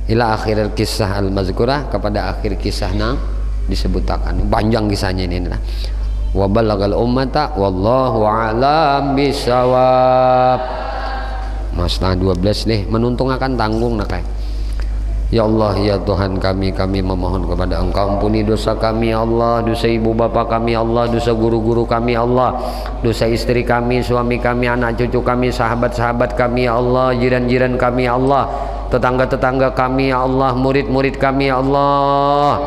ila akhir kisah al-mazkurah, kepada akhir kisah nang disebutkan. Panjang kisahnya ini lah. Wa balagal ummata wallahu a'lam bisawab. Mas 12 nih menuntung akan tanggung nak. Ya Allah, ya Tuhan kami memohon kepada Engkau, ampuni dosa kami ya Allah, dosa ibu bapa kami ya Allah, dosa guru-guru kami ya Allah, dosa istri kami, suami kami, anak cucu kami, sahabat-sahabat kami ya Allah, jiran-jiran kami ya Allah, tetangga-tetangga kami ya Allah, murid-murid kami ya Allah,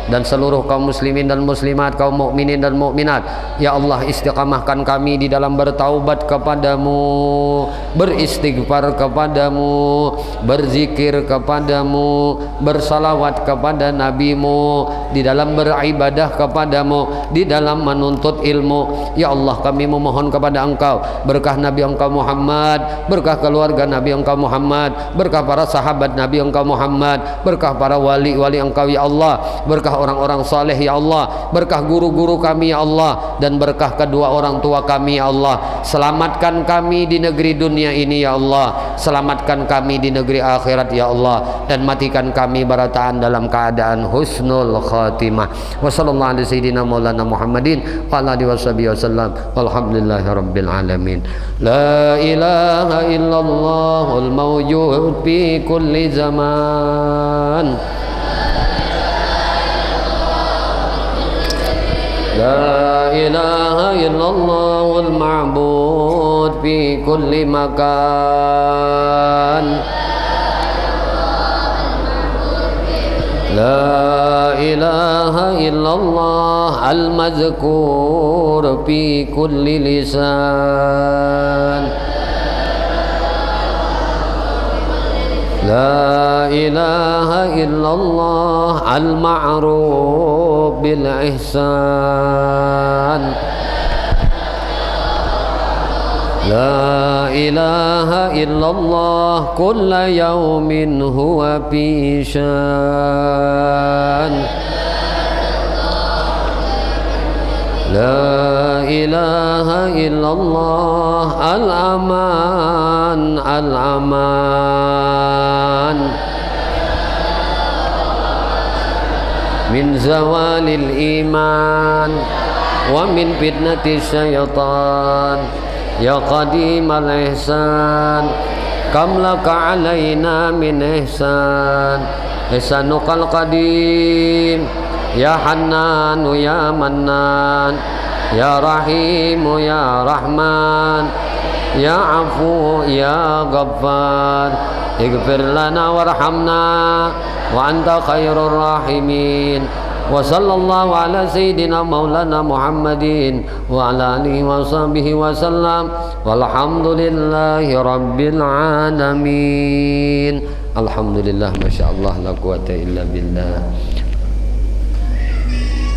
dan seluruh kaum muslimin dan muslimat, kaum mukminin dan mukminat. Ya Allah, istiqamahkan kami di dalam bertaubat kepadamu, beristighfar kepadamu, berzikir kepadamu, bersalawat kepada nabimu, di dalam beribadah kepadamu, di dalam menuntut ilmu. Ya Allah, kami memohon kepada Engkau berkah Nabi Engkau Muhammad, berkah keluarga Nabi Engkau Muhammad, berkah para sahabat Nabi Engkau Muhammad, berkah para wali-wali Engkau ya Allah, berkah orang-orang saleh ya Allah, berkah guru-guru kami ya Allah, dan berkah kedua orang tua kami ya Allah. Selamatkan kami di negeri dunia ini ya Allah, selamatkan kami di negeri akhirat ya Allah, dan matikan kami barataan dalam keadaan husnul khatimah. Wa sallallahu alaihi sayyidina maulana Muhammadin wa ala alihi wasallam. Walhamdulillahi rabbil alamin. La ilaha illallahul mawjud fi kulli zaman. La ilaha illallahul ma'bud fi kulli makan. La ilaha illallah al-mazkur fi kulli lisan. La ilaha illallah al-ma'ruf bil ihsan. La ilaha illallah kulla yawmin huwa fi syan. La ilaha illallah al-aman al-aman min zawalil iman wa min fitnati syaitan. Ya qadimal ihsan kam laka alaina min ihsan ihsanukal qadim. Ya Hannanu ya Mannan, ya Rahimu ya Rahman, ya Afu ya Ghaffar, ighfir lana warhamna wa anta khairur rahimin. Wa sallallahu ala sayyidina maulana Muhammadin wa ala alihi wa sahbihi wa sallam. Walhamdulillahi rabbil alamin. Alhamdulillah, masya Allah, la quwata illa billah.